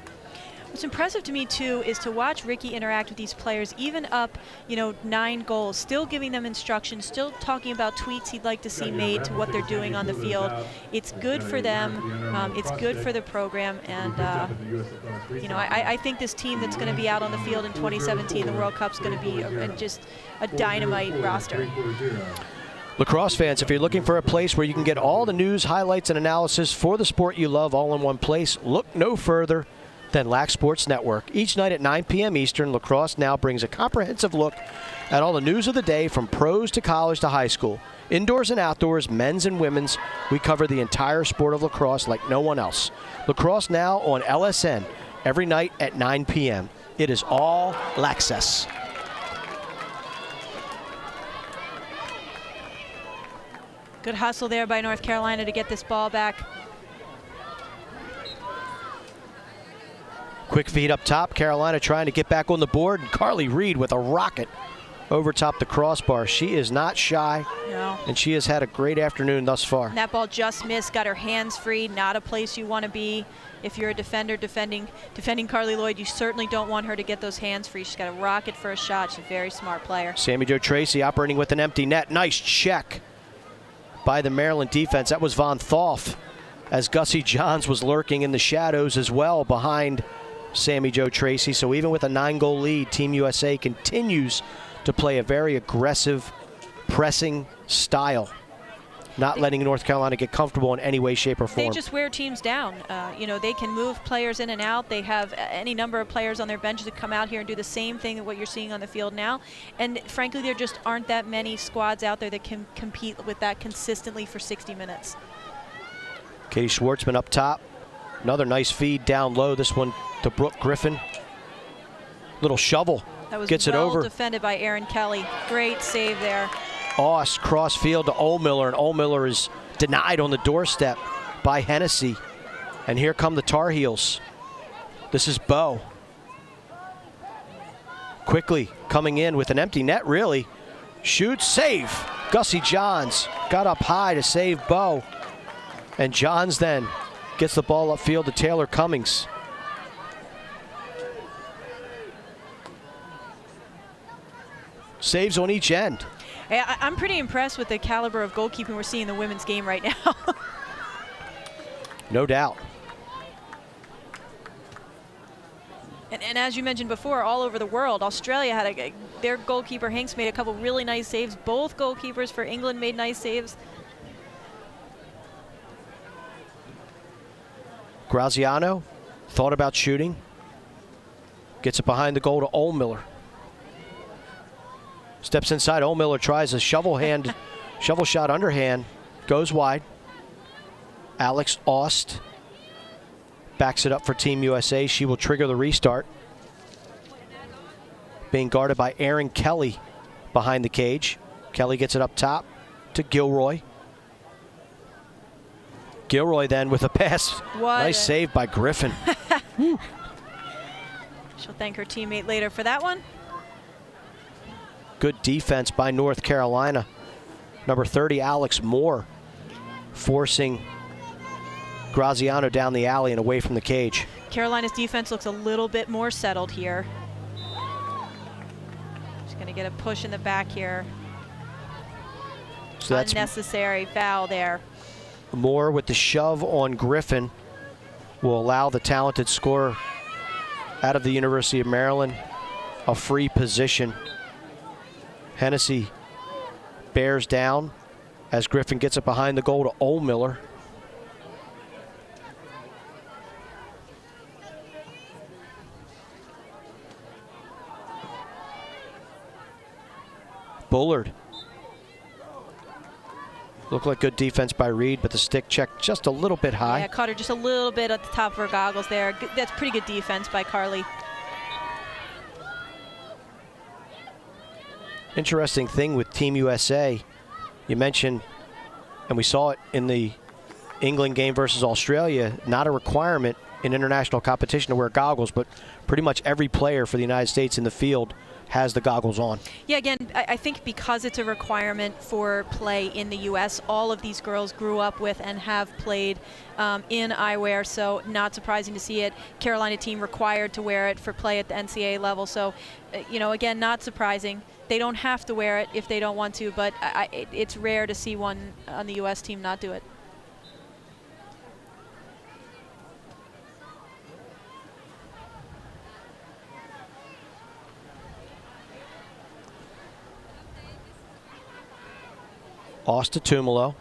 What's impressive to me, too, is to watch Ricky interact with these players, even up, you know, 9 goals, still giving them instructions, still talking about tweaks he'd like to see made to what they're doing on the field. It's good for them. It's good for the program. And, you know, I think this team that's going to be out on the field in 2017, the World Cup's going to be just a dynamite roster. Lacrosse fans, if you're looking for a place where you can get all the news, highlights, and analysis for the sport you love all in one place, look no further than Lac Sports Network. Each night at 9 p.m. Eastern, Lacrosse Now brings a comprehensive look at all the news of the day from pros to college to high school. Indoors and outdoors, men's and women's, we cover the entire sport of lacrosse like no one else. Lacrosse Now on LSN every night at 9 p.m. It is all Laccess. Good hustle there by North Carolina to get this ball back. Quick feed up top. Carolina trying to get back on the board. And Carly Reed with a rocket over top the crossbar. She is not shy. No. And she has had a great afternoon thus far. And that ball just missed, got her hands free. Not a place you want to be. If you're a defender defending Carly Lloyd, you certainly don't want her to get those hands free. She's got a rocket for a shot. She's a very smart player. Sammy Jo Tracy operating with an empty net. Nice check by the Maryland defense. That was Von Thoff, as Gussie Johns was lurking in the shadows as well behind Sammy Jo Tracy. So even with a 9-goal lead, Team USA continues to play a very aggressive, pressing style, not letting North Carolina get comfortable in any way, shape, or form. They just wear teams down. You know, they can move players in and out. They have any number of players on their benches that come out here and do the same thing that what you're seeing on the field now. And frankly, there just aren't that many squads out there that can compete with that consistently for 60 minutes. Katie Schwartzman up top. Another nice feed down low. This one to Brooke Griffin. Little shovel. That was gets it over. Defended by Erin Kelly. Great save there. Oss cross field to Ohlmiller, and Ohlmiller is denied on the doorstep by Hennessy. And here come the Tar Heels. This is Bo. Quickly coming in with an empty net, really. Shoots, save. Gussie Johns got got up high to save Bo. And Johns then gets the ball upfield to Taylor Cummings. Saves on each end. I'm pretty impressed with the caliber of goalkeeping we're seeing in the women's game right now. No doubt. And as you mentioned before, all over the world, Australia had their goalkeeper Hanks made a couple really nice saves. Both goalkeepers for England made nice saves. Graziano thought about shooting. Gets it behind the goal to Ohlmiller. Steps inside. Ohlmiller tries a shovel shot underhand. Goes wide. Alex Aust backs it up for Team USA. She will trigger the restart. Being guarded by Erin Kelly behind the cage. Kelly gets it up top to Gilroy. Gilroy then with a pass. Nice save by Griffin. She'll thank her teammate later for that one. Good defense by North Carolina. Number 30, Alex Moore, forcing Graziano down the alley and away from the cage. Carolina's defense looks a little bit more settled here. She's going to get a push in the back here. So that's unnecessary foul there. Moore with the shove on Griffin will allow the talented scorer out of the University of Maryland a free position. Hennessy bears down as Griffin gets it behind the goal to Ohlmiller. Bullard. Looked like good defense by Reed, but the stick checked just a little bit high. Yeah, caught her just a little bit at the top of her goggles there. That's pretty good defense by Carly. Interesting thing with Team USA, you mentioned, and we saw it in the England game versus Australia, not a requirement in international competition to wear goggles, but pretty much every player for the United States in the field has the goggles on. Yeah, again, I think because it's a requirement for play in the U.S., all of these girls grew up with and have played in eyewear, so not surprising to see it. Carolina team required to wear it for play at the NCAA level, so, you know, again, not surprising. They don't have to wear it if they don't want to, but it's rare to see one on the U.S. team not do it. Asta Tumalo.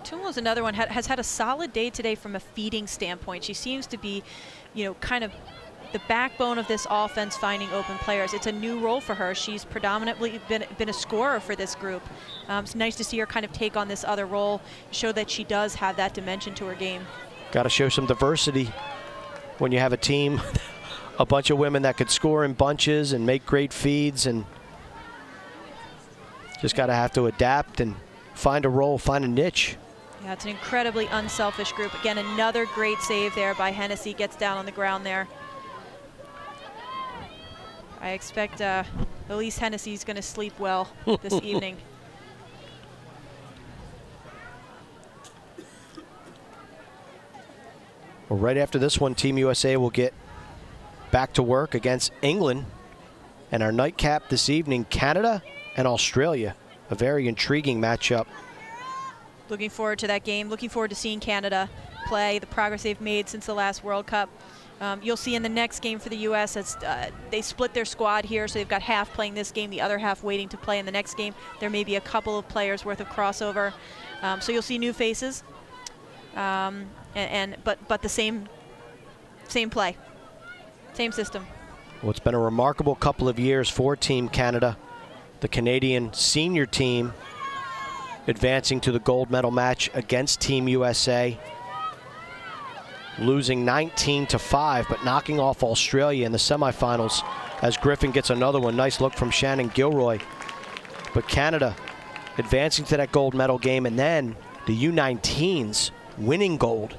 Tumalo's another one, has had a solid day today from a feeding standpoint. She seems to be, you know, kind of the backbone of this offense, finding open players. It's a new role for her. She's predominantly been a scorer for this group. It's nice to see her kind of take on this other role, show that she does have that dimension to her game. Got to show some diversity when you have a team, a bunch of women that could score in bunches and make great feeds, and just got to have to adapt and find a role, find a niche. Yeah, it's an incredibly unselfish group. Again, another great save there by Hennessy. Gets down on the ground there. I expect Elise Hennessy's going to sleep well this evening. Well, right after this one, Team USA will get back to work against England. And our nightcap this evening, Canada and Australia. A very intriguing matchup. Looking forward to that game. Looking forward to seeing Canada play, the progress they've made since the last World Cup. You'll see in the next game for the U.S. as they split their squad here, so they've got half playing this game, the other half waiting to play in the next game. There may be a couple of players worth of crossover, so you'll see new faces, but the same play, same system. Well, it's been a remarkable couple of years for Team Canada. The Canadian senior team advancing to the gold medal match against Team USA. Losing 19-5, but knocking off Australia in the semifinals as Griffin gets another one. Nice look from Shannon Gilroy. But Canada advancing to that gold medal game, and then the U19s winning gold,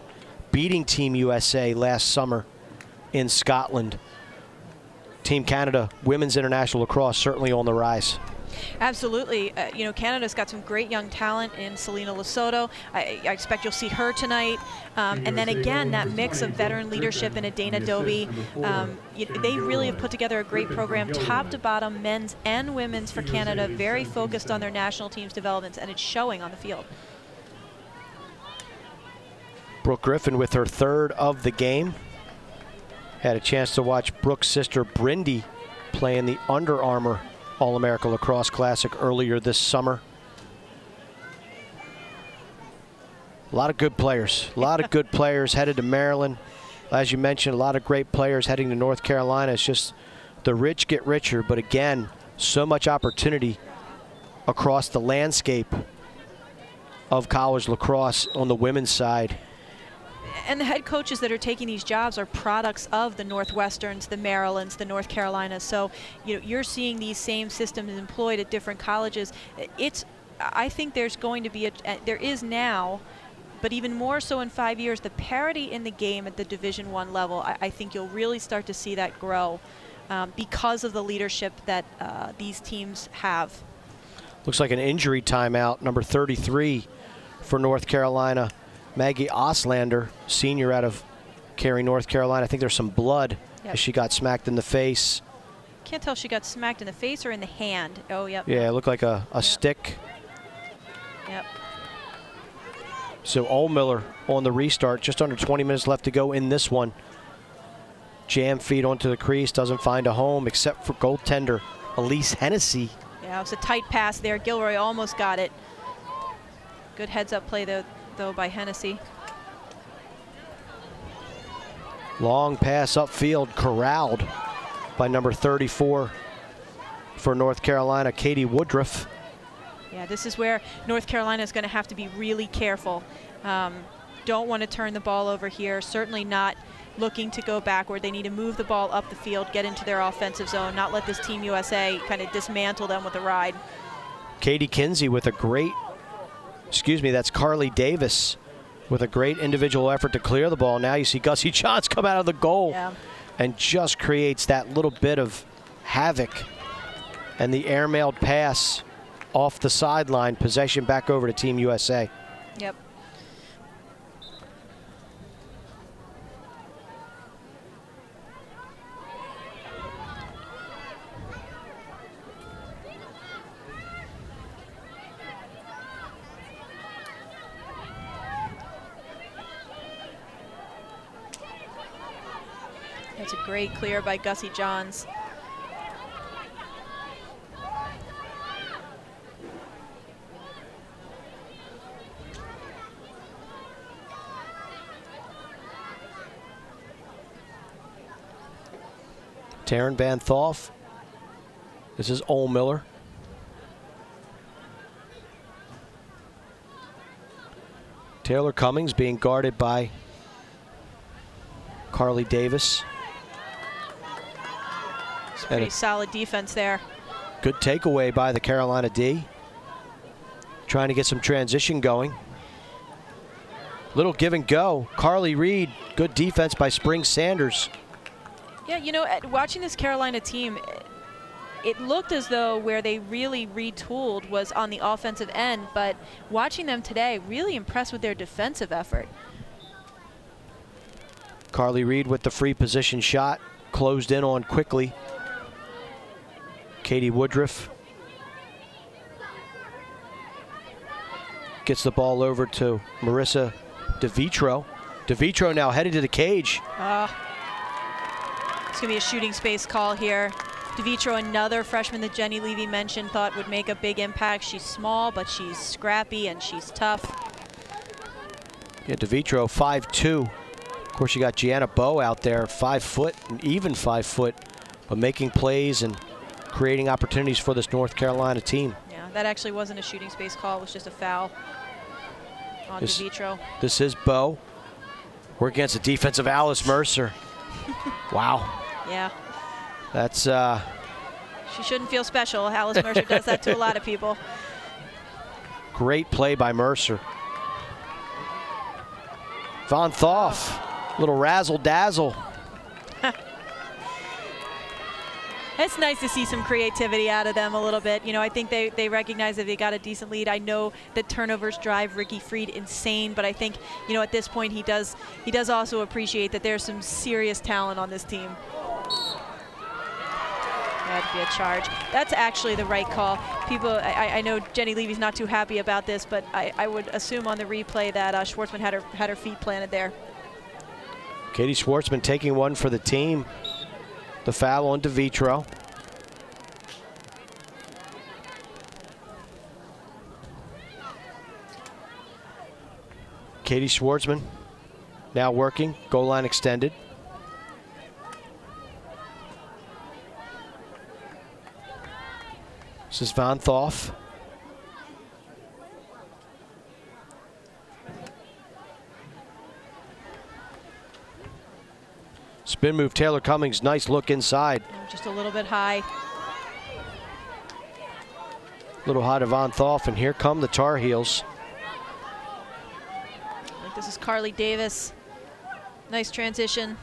beating Team USA last summer in Scotland. Team Canada women's international lacrosse certainly on the rise. Absolutely. You know, Canada's got some great young talent in Selena Lesotho. I expect you'll see her tonight. And then again, that mix of veteran leadership in a Dana Dobie. They really have put together a great program, top to bottom, men's and women's for Canada, very focused on their national team's developments, and it's showing on the field. Brooke Griffin with her third of the game. Had a chance to watch Brooke's sister Brindy play in the Under Armour All-America Lacrosse Classic earlier this summer. A lot of good players. A lot of good players headed to Maryland. As you mentioned, a lot of great players heading to North Carolina. It's just the rich get richer, but again, so much opportunity across the landscape of college lacrosse on the women's side. And the head coaches that are taking these jobs are products of the Northwesterns, the Marylands, the North Carolinas. So, you know, you're seeing these same systems employed at different colleges. I think there's going to be there is now, but even more so in 5 years, the parity in the game at the Division I level. I think you'll really start to see that grow because of the leadership that these teams have. Looks like an injury timeout, number 33 for North Carolina. Maggie Oslander, senior out of Cary, North Carolina. I think there's some blood as she got smacked in the face. Can't tell if she got smacked in the face or in the hand. Oh, yep. Yeah, it looked like a stick. Yep. So Ohlmiller on the restart. Just under 20 minutes left to go in this one. Jam feed onto the crease. Doesn't find a home except for goaltender Elise Hennessy. Yeah, it was a tight pass there. Gilroy almost got it. Good heads-up play, though by Hennessy. Long pass upfield, corralled by number 34 for North Carolina, Katie Woodruff. Yeah, this is where North Carolina is going to have to be really careful. Don't want to turn the ball over here. Certainly not looking to go backward. They need to move the ball up the field, get into their offensive zone, not let this Team USA kind of dismantle them with a ride. Katie Kinsey with a great, that's Carly Davis with a great individual effort to clear the ball. Now you see Gussie Johns come out of the goal and just creates that little bit of havoc. And the airmailed pass off the sideline, possession back over to Team USA. Yep. That's a great clear by Gussie Johns. Taryn Van Thoff. This is Ohlmiller. Taylor Cummings being guarded by Carly Davis. Pretty solid defense there. Good takeaway by the Carolina D. Trying to get some transition going. Little give and go. Carly Reed, good defense by Spring Sanders. Yeah, you know, watching this Carolina team, it looked as though where they really retooled was on the offensive end, but watching them today, really impressed with their defensive effort. Carly Reed with the free position shot, closed in on quickly. Katie Woodruff gets the ball over to Marissa DeVitro. DeVitro now headed to the cage. It's going to be a shooting space call here. DeVitro, another freshman that Jenny Levy mentioned, thought would make a big impact. She's small, but she's scrappy and she's tough. Yeah, DeVitro 5'2". Of course, you got Gianna Bowe out there, 5 foot, and even 5 foot, but making plays and creating opportunities for this North Carolina team. Yeah, that actually wasn't a shooting space call. It was just a foul on DeVitro. This is Bowe. We're against the defense of Alice Mercer. Wow. Yeah. That's she shouldn't feel special. Alice Mercer does that to a lot of people. Great play by Mercer. Von Thoff, little razzle dazzle. It's nice to see some creativity out of them a little bit. You know, I think they recognize that they got a decent lead. I know that turnovers drive Ricky Fried insane, but I think, you know, at this point he does also appreciate that there's some serious talent on this team. That'd be a charge. That's actually the right call. People, I know Jenny Levy's not too happy about this, but I would assume on the replay that Schwartzman had her feet planted there. Katie Schwartzman taking one for the team. The foul on DeVitro. Katie Schwartzman now working, goal line extended. This is Von Thoff. Spin move, Taylor Cummings, nice look inside. Just a little bit high. Little high to Von Thoff, and here come the Tar Heels. I think this is Carly Davis. Nice transition.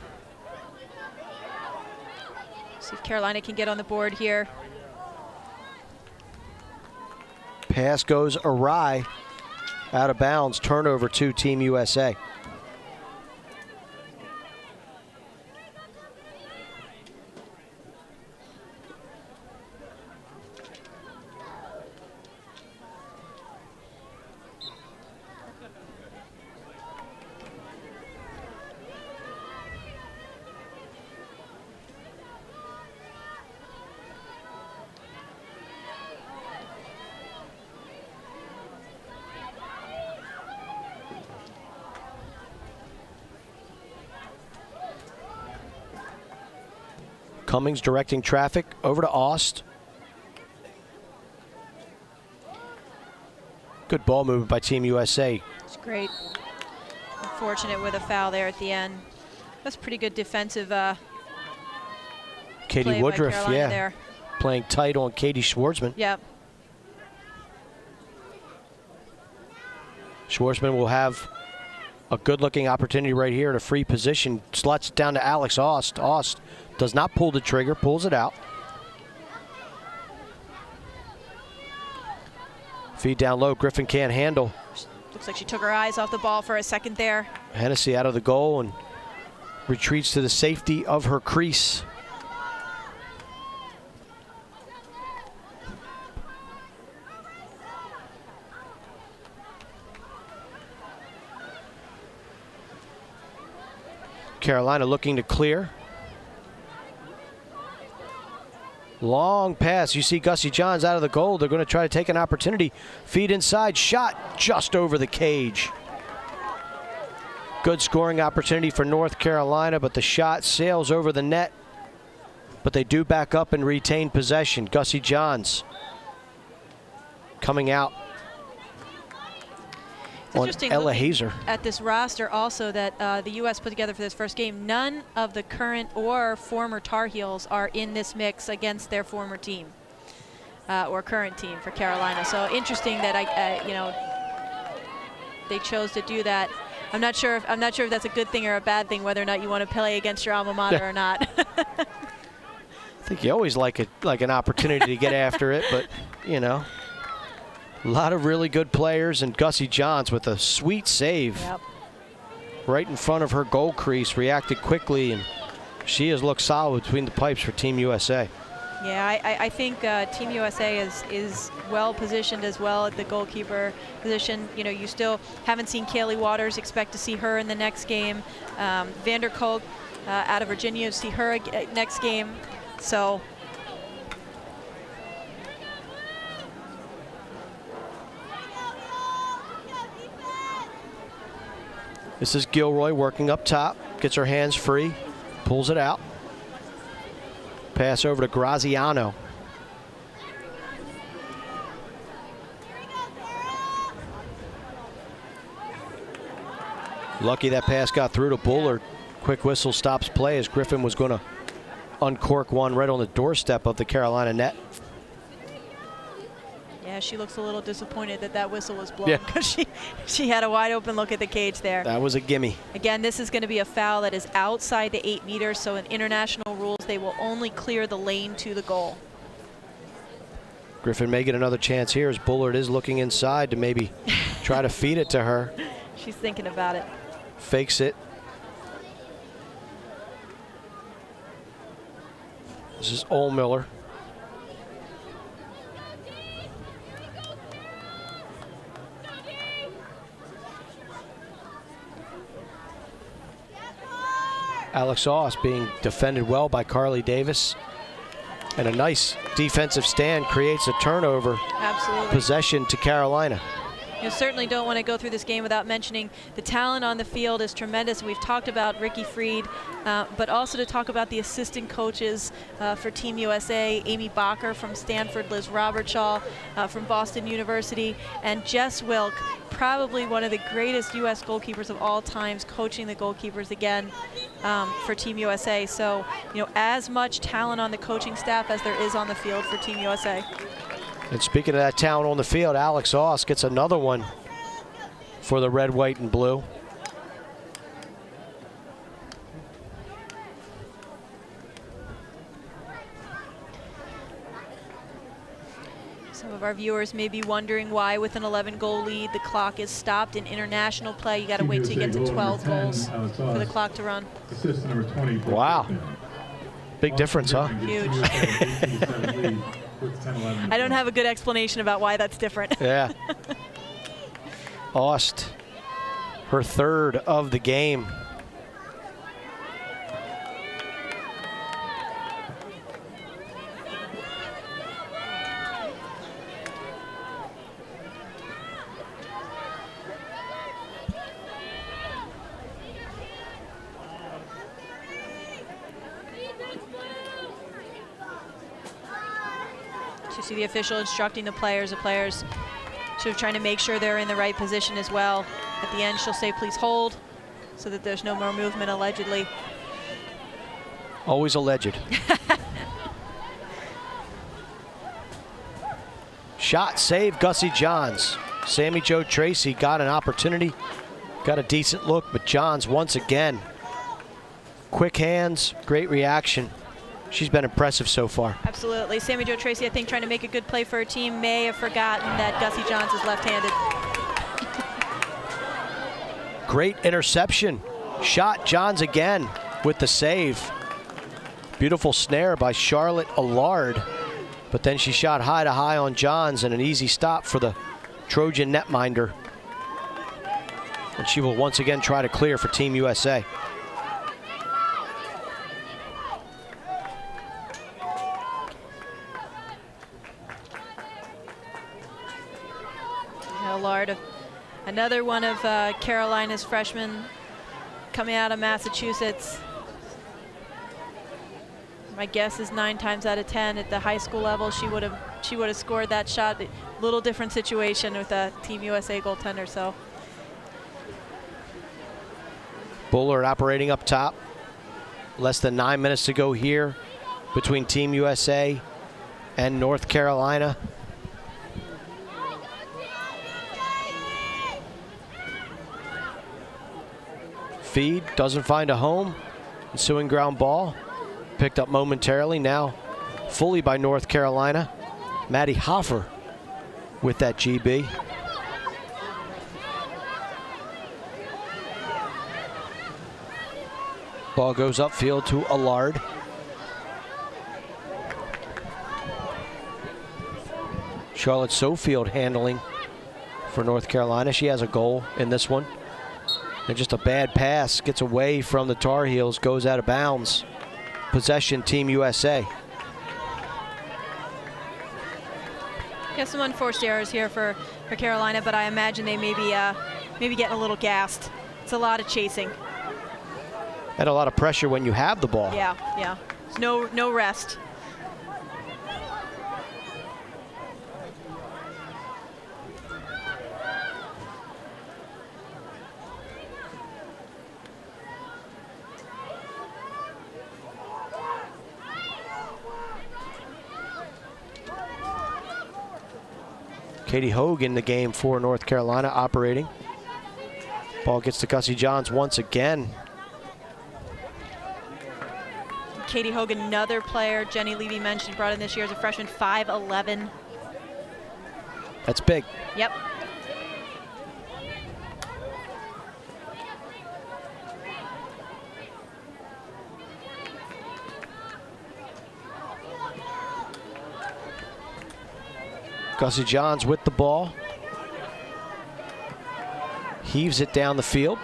See if Carolina can get on the board here. Pass goes awry, out of bounds, turnover to Team USA. Cummings directing traffic over to Aust. Good ball movement by Team USA. It's great. Unfortunate with a foul there at the end. That's pretty good defensive Katie play Woodruff, by Carolina yeah, there. playing tight on Katie Schwartzman. Yep. Schwartzman will have a good-looking opportunity right here at a free position. Sluts down to Alex Aust. Aust does not pull the trigger, pulls it out. Feed down low, Griffin can't handle. Looks like she took her eyes off the ball for a second there. Hennessy out of the goal and retreats to the safety of her crease. Carolina looking to clear. Long pass. You see Gussie Johns out of the goal. They're going to try to take an opportunity. Feed inside. Shot just over the cage. Good scoring opportunity for North Carolina, but the shot sails over the net. But they do back up and retain possession. Gussie Johns coming out on Interesting Ella looking Hazer. at this roster also that the U.S. put together for this first game. None of the current or former Tar Heels are in this mix against their former team or current team for Carolina. So interesting that you know, they chose to do that. I'm not sure if that's a good thing or a bad thing, whether or not you want to play against your alma mater or not. I think you always like an opportunity to get after it, but you know. A lot of really good players, and Gussie Johns with a sweet save. Yep. Right in front of her goal crease, reacted quickly, and she has looked solid between the pipes for Team USA. Yeah, I think Team USA is well positioned as well at the goalkeeper position. You know, you still haven't seen Kaylee Waters. Expect to see her in the next game. Vander Kolk out of Virginia, see her next game. So. This is Gilroy working up top, gets her hands free, pulls it out. Pass over to Graziano. Lucky that pass got through to Bullard. Quick whistle stops play as Griffin was going to uncork one right on the doorstep of the Carolina net. Yeah, Yeah, she looks a little disappointed that that whistle was blown because she had a wide open look at the cage there. That was a gimme. Again, this is going to be a foul that is outside the 8 meters, so in international rules, they will only clear the lane to the goal. Griffin may get another chance here as Bullard is looking inside to maybe try to feed it to her. She's thinking about it. Fakes it. This is Ohlmiller. Alex Oss being defended well by Carly Davis. And a nice defensive stand creates a turnover. Absolutely. Possession to Carolina. You certainly don't want to go through this game without mentioning the talent on the field is tremendous. We've talked about Ricky Freed, but also to talk about the assistant coaches for Team USA, Amy Bacher from Stanford, Liz Robertshaw from Boston University, and Jess Wilk, probably one of the greatest U.S. goalkeepers of all times, coaching the goalkeepers again for Team USA. So, you know, as much talent on the coaching staff as there is on the field for Team USA. And speaking of that talent on the field, Alex Oss gets another one for the red, white, and blue. Some of our viewers may be wondering why with an 11-goal lead the clock is stopped. In international play, you got to wait till you get to 12 goals for the clock to run. Assist number 20. Wow. Big difference, huh? Huge. I don't have a good explanation about why that's different. Yeah. Ost, her third of the game. You see the official instructing the players sort of trying to make sure they're in the right position as well. At the end, she'll say, please hold, so that there's no more movement, allegedly. Always alleged. Shot, save, Gussie Johns. Sammy Jo Tracy got an opportunity, got a decent look, but Johns once again. Quick hands, great reaction. She's been impressive so far. Absolutely. Sammy Jo Tracy, I think, trying to make a good play for her team, may have forgotten that Gussie Johns is left-handed. Great interception. Shot, Johns again with the save. Beautiful snare by Charlotte Allard. But then she shot high to high on Johns and an easy stop for the Trojan netminder. And she will once again try to clear for Team USA. Allard, another one of Carolina's freshmen coming out of Massachusetts. My guess is 9 times out of 10 at the high school level she would have scored that shot. A little different situation with a Team USA goaltender. So Bullard operating up top. Less than 9 minutes to go here between Team USA and North Carolina. Feed doesn't find a home. Ensuing ground ball. Picked up momentarily, now fully by North Carolina. Maddie Hoffer with that GB. Ball goes upfield to Allard. Charlotte Sofield handling for North Carolina. She has a goal in this one. And just a bad pass gets away from the Tar Heels, goes out of bounds. Possession, Team USA. Yeah, some unforced errors here for Carolina, but I imagine they may be getting a little gassed. It's a lot of chasing. And a lot of pressure when you have the ball. Yeah. There's no rest. Katie Hogan, the game for North Carolina, operating. Ball gets to Gussie Johns once again. Katie Hogan, another player Jenny Levy mentioned, brought in this year as a freshman, 5'11". That's big. Yep. Gussie Johns with the ball. Heaves it down the field.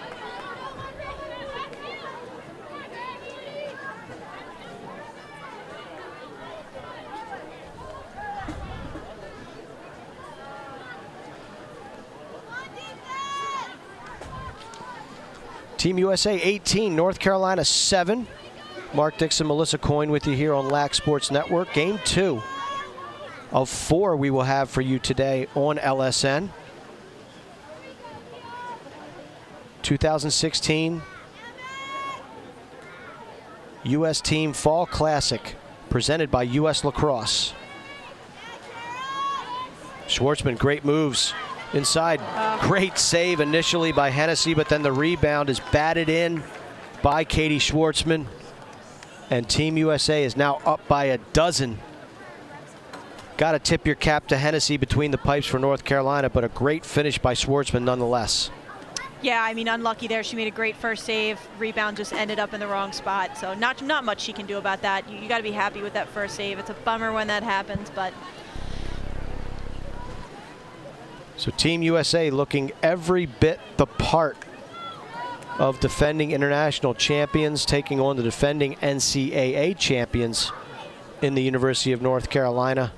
Team USA 18, North Carolina 7. Mark Dixon, Melissa Coyne with you here on LAC Sports Network. Game 2 of 4 we will have for you today on LSN. 2016 U.S. Team Fall Classic presented by U.S. Lacrosse. Schwartzman, great moves inside. Great save initially by Hennessy, but then the rebound is batted in by Katie Schwartzman. And Team USA is now up by a dozen. Got to tip your cap to Hennessy between the pipes for North Carolina, but a great finish by Schwartzman nonetheless. Yeah, I mean, unlucky there. She made a great first save. Rebound just ended up in the wrong spot. So not much she can do about that. You got to be happy with that first save. It's a bummer when that happens, but. So Team USA looking every bit the part of defending international champions, taking on the defending NCAA champions in the University of North Carolina.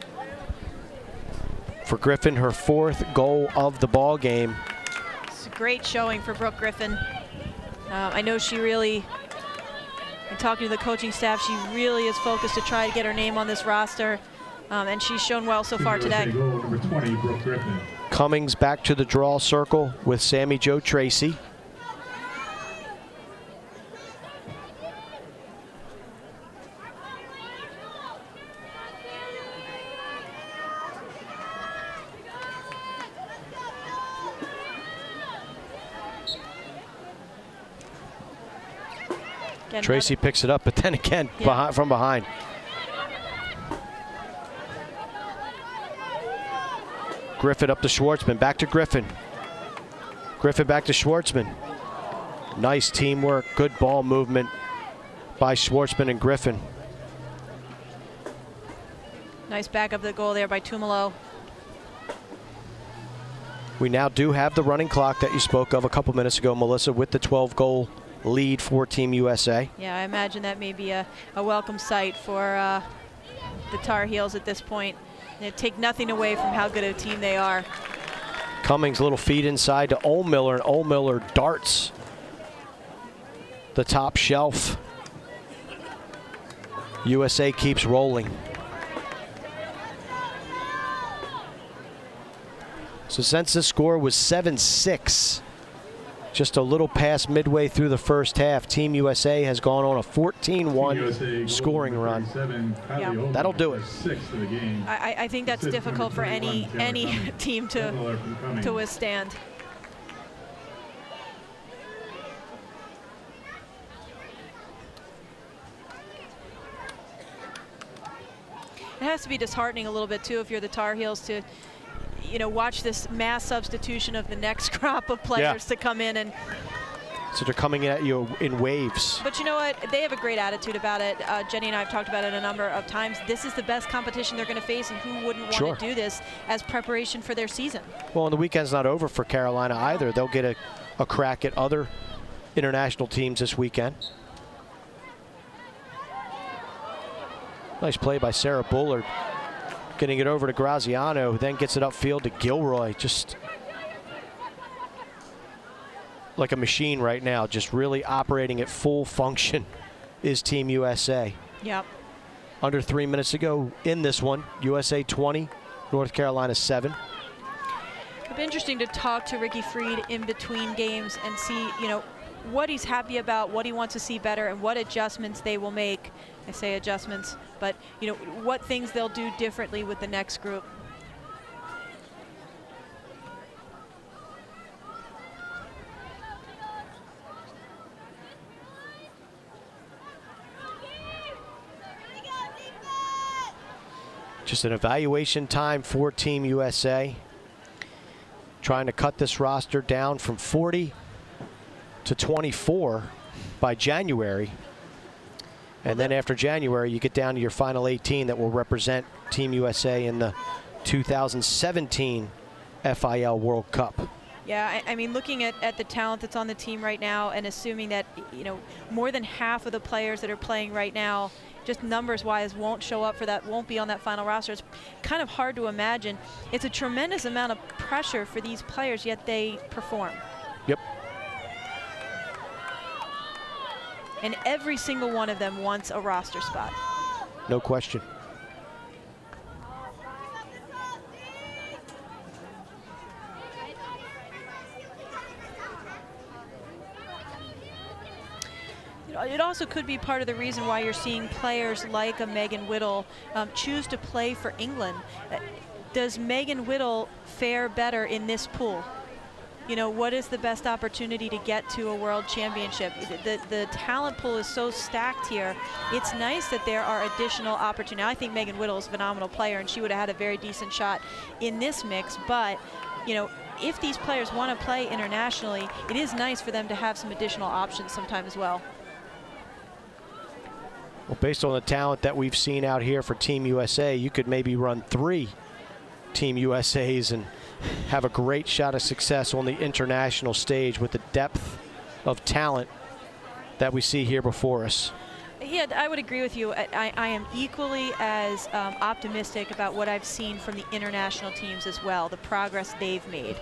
For Griffin, her 4th goal of the ball game. It's a great showing for Brooke Griffin. I know she really, in talking to the coaching staff, she really is focused to try to get her name on this roster, and she's shown well so far today. Goal number 20, Brooke Griffin. Cummings back to the draw circle with Sammy Jo Tracy. Tracy picks it up, but then again, from behind. Griffin up to Schwartzman, back to Griffin. Griffin back to Schwartzman. Nice teamwork, good ball movement by Schwartzman and Griffin. Nice back of the goal there by Tumalo. We now do have the running clock that you spoke of a couple minutes ago, Melissa, with the 12-goal lead for Team USA. Yeah, I imagine that may be a welcome sight for the Tar Heels at this point. They take nothing away from how good a team they are. Cummings, little feed inside to Ohlmiller, and Ohlmiller darts the top shelf. USA keeps rolling. So since the score was 7-6, just a little past midway through the first half, Team USA has gone on a 14-1 scoring run. Yeah. That'll do it. I think that's difficult for any team to withstand. It has to be disheartening a little bit too if you're the Tar Heels to, you know, watch this mass substitution of the next crop of players to come in. And so they're coming at you in waves. But you know what? They have a great attitude about it. Jenny and I have talked about it a number of times. This is the best competition they're going to face, and who wouldn't want to do this as preparation for their season? Well, and the weekend's not over for Carolina either. They'll get a crack at other international teams this weekend. Nice play by Sarah Bullard. Getting it over to Graziano, who then gets it upfield to Gilroy. Just like a machine right now, just really operating at full function is Team USA. Yep. Under 3 minutes to go in this one. USA 20, North Carolina 7. It'd be interesting to talk to Ricky Freed in between games and see, you know, what he's happy about, what he wants to see better, and what adjustments they will make. I say adjustments, but you know, what things they'll do differently with the next group. Just an evaluation time for Team USA. Trying to cut this roster down from 40 to 24 by January. And then after January, you get down to your final 18 that will represent Team USA in the 2017 FIL World Cup. Yeah, I mean, looking at the talent that's on the team right now and assuming that, you know, more than half of the players that are playing right now, just numbers-wise, won't show up for that, won't be on that final roster. It's kind of hard to imagine. It's a tremendous amount of pressure for these players, yet they perform. Yep. And every single one of them wants a roster spot. No question. It also could be part of the reason why you're seeing players like a Megan Whittle choose to play for England. Does Megan Whittle fare better in this pool? You know, what is the best opportunity to get to a world championship? The talent pool is so stacked here. It's nice that there are additional opportunities. I think Megan Whittle is a phenomenal player, and she would have had a very decent shot in this mix. But, you know, if these players want to play internationally, it is nice for them to have some additional options sometime as well. Well, based on the talent that we've seen out here for Team USA, you could maybe run 3 Team USAs and have a great shot of success on the international stage with the depth of talent that we see here before us. Yeah, I would agree with you. I am equally as optimistic about what I've seen from the international teams as well, the progress they've made.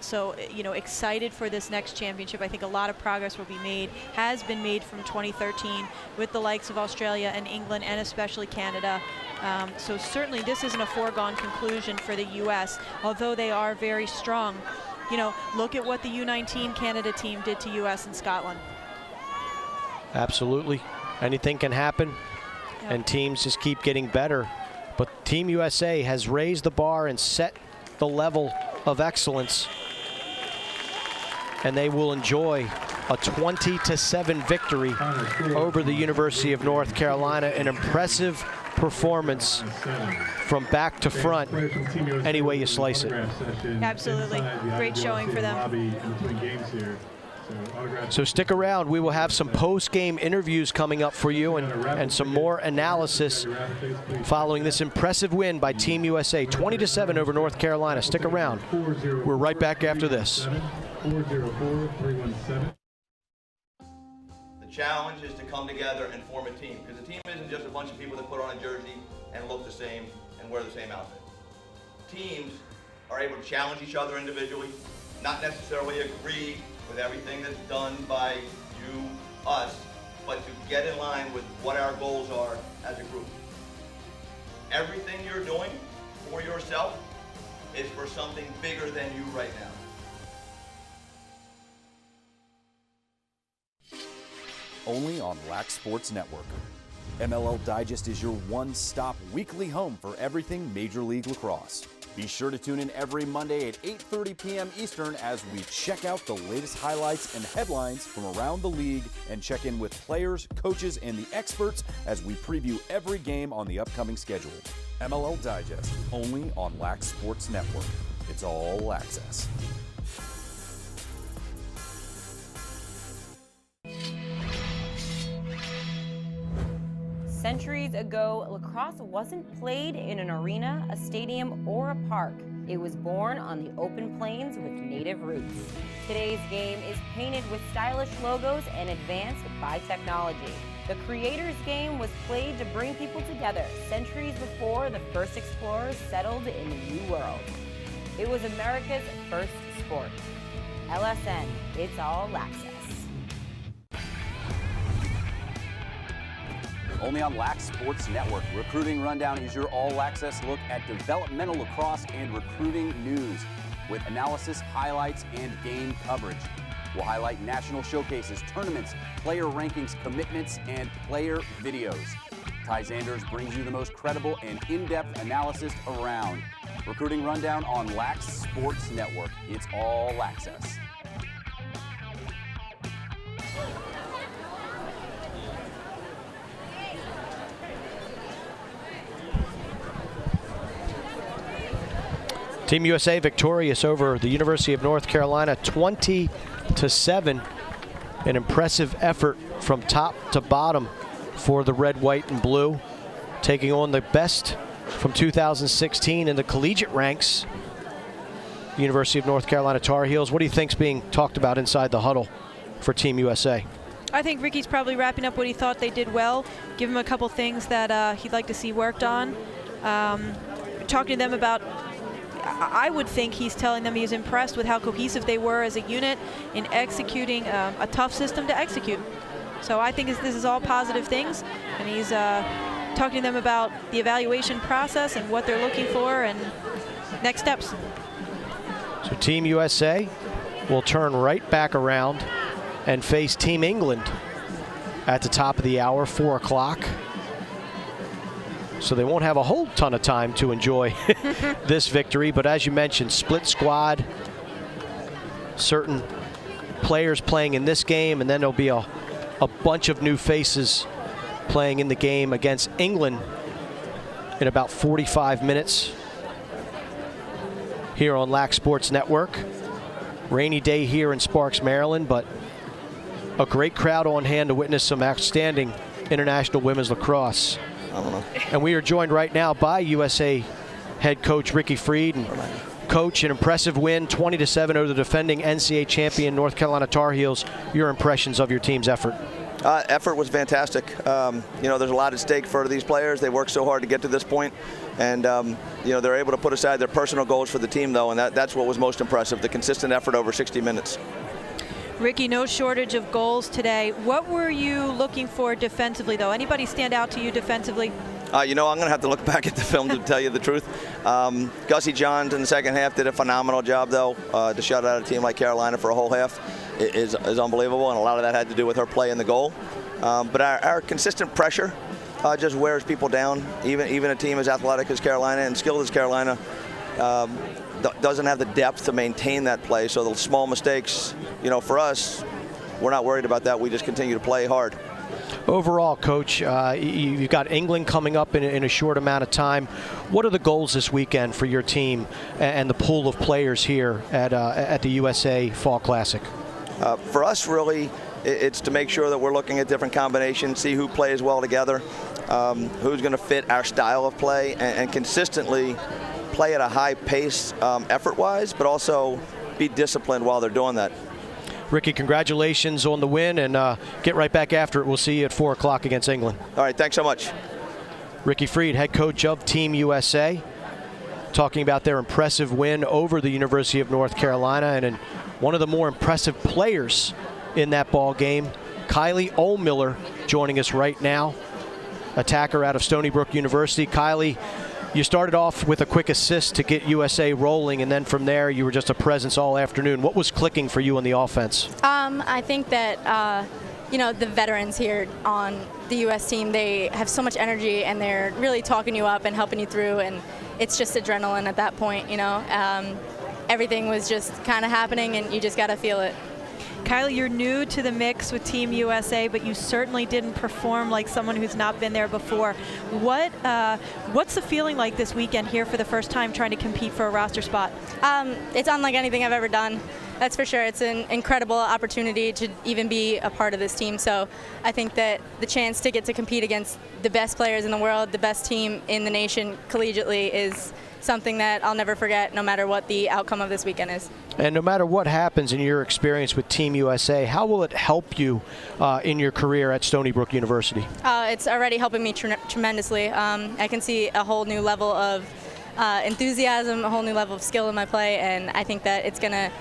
So, you know, excited for this next championship. I think a lot of progress will be made, has been made from 2013 with the likes of Australia and England and especially Canada. So certainly this isn't a foregone conclusion for the U.S., although they are very strong. You know, look at what the U19 Canada team did to U.S. and Scotland. Absolutely. Anything can happen, and teams just keep getting better. But Team USA has raised the bar and set the level of excellence, and they will enjoy a 20-7 victory over the University of North Carolina. An impressive performance from back to front, any way you slice it. Absolutely. Great showing for them. So stick around. We will have some post-game interviews coming up for you and some more analysis following this impressive win by Team USA, 20-7 over North Carolina. Stick around. We're right back after this. The challenge is to come together and form a team, because a team isn't just a bunch of people that put on a jersey and look the same and wear the same outfit. Teams are able to challenge each other individually, not necessarily agree with everything that's done by you, us, but to get in line with what our goals are as a group. Everything you're doing for yourself is for something bigger than you right now. Only on Lax Sports Network. MLL Digest is your one-stop weekly home for everything Major League Lacrosse. Be sure to tune in every Monday at 8:30 p.m. Eastern as we check out the latest highlights and headlines from around the league and check in with players, coaches, and the experts as we preview every game on the upcoming schedule. MLL Digest, only on Lax Sports Network. It's all access. Centuries ago, lacrosse wasn't played in an arena, a stadium, or a park. It was born on the open plains with native roots. Today's game is painted with stylish logos and advanced by technology. The creator's game was played to bring people together centuries before the first explorers settled in the New World. It was America's first sport. LSN, it's all access. Only on Lax Sports Network. Recruiting Rundown is your all-access look at developmental lacrosse and recruiting news with analysis, highlights, and game coverage. We'll highlight national showcases, tournaments, player rankings, commitments, and player videos. Ty Zanders brings you the most credible and in-depth analysis around. Recruiting Rundown on Lax Sports Network. It's all access. Team USA victorious over the University of North Carolina 20-7. An impressive effort from top to bottom for the red, white, and blue, taking on the best from 2016 in the collegiate ranks, University of North Carolina Tar Heels. What do you think's being talked about inside the huddle for Team USA? I think Ricky's probably wrapping up what he thought they did well. Give him a couple things that he'd like to see worked on. Talking to them about, I would think he's telling them he's impressed with how cohesive they were as a unit in executing a tough system to execute. So I think this is all positive things, and he's talking to them about the evaluation process and what they're looking for and next steps. So Team USA will turn right back around and face Team England at the top of the hour, 4 o'clock. So they won't have a whole ton of time to enjoy this victory. But as you mentioned, split squad, certain players playing in this game, and then there'll be a bunch of new faces playing in the game against England in about 45 minutes here on Lac Sports Network. Rainy day here in Sparks, Maryland, but a great crowd on hand to witness some outstanding international women's lacrosse. I don't know. And we are joined right now by USA head coach Ricky Freed. And coach, an impressive win, 20-7 over the defending NCAA champion North Carolina Tar Heels. Your impressions of your team's effort? Effort was fantastic. You know, there's a lot at stake for these players. They worked so hard to get to this point, and you know, they're able to put aside their personal goals for the team, though, and that's what was most impressive, the consistent effort over 60 minutes. Ricky, no shortage of goals today. What were you looking for defensively, though? Anybody stand out to you defensively? You know, I'm going to have to look back at the film to tell you the truth. Gussie Johns in the second half did a phenomenal job, though. To shut out a team like Carolina for a whole half is unbelievable, and a lot of that had to do with her play in the goal. But our consistent pressure just wears people down. Even a team as athletic as Carolina and skilled as Carolina doesn't have the depth to maintain that play. So the small mistakes, you know, for us, we're not worried about that. We just continue to play hard. Overall, Coach, you've got England coming up in a short amount of time. What are the goals this weekend for your team and the pool of players here at the USA Fall Classic? For us, really, it's to make sure that we're looking at different combinations, see who plays well together, who's going to fit our style of play, and consistently play at a high pace effort-wise, but also be disciplined while they're doing that. Ricky, congratulations on the win, and get right back after it. We'll see you at 4 o'clock against England. All right, thanks so much. Ricky Freed, head coach of Team USA, talking about their impressive win over the University of North Carolina, and one of the more impressive players in that ball game, Kylie Ohlmiller, joining us right now, attacker out of Stony Brook University. Kylie, you started off with a quick assist to get USA rolling, and then from there you were just a presence all afternoon. What was clicking for you on the offense? I think that you know, the veterans here on the U.S. team, they have so much energy, and they're really talking you up and helping you through, and it's just adrenaline at that point, you know. Everything was just kind of happening, and you just got to feel it. Kylie, you're new to the mix with Team USA, but you certainly didn't perform like someone who's not been there before. What's the feeling like this weekend here for the first time trying to compete for a roster spot? It's unlike anything I've ever done. That's for sure. It's an incredible opportunity to even be a part of this team. So I think that the chance to get to compete against the best players in the world, the best team in the nation collegiately, is something that I'll never forget, no matter what the outcome of this weekend is. And no matter what happens in your experience with Team USA, how will it help you in your career at Stony Brook University? It's already helping me tremendously. I can see a whole new level of enthusiasm, a whole new level of skill in my play, and I think that it's gonna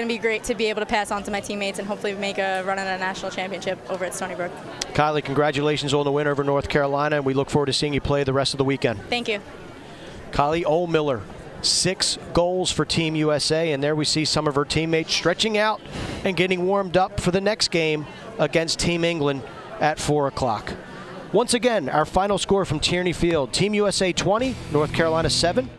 be great to be able to pass on to my teammates and hopefully make a run at a national championship over at Stony Brook. Kylie, congratulations on the win over North Carolina, and we look forward to seeing you play the rest of the weekend. Thank you. Kylie Ohlmiller, 6 goals for Team USA, and there we see some of her teammates stretching out and getting warmed up for the next game against Team England at 4 o'clock. Once again, our final score from Tierney Field, Team USA 20, North Carolina 7.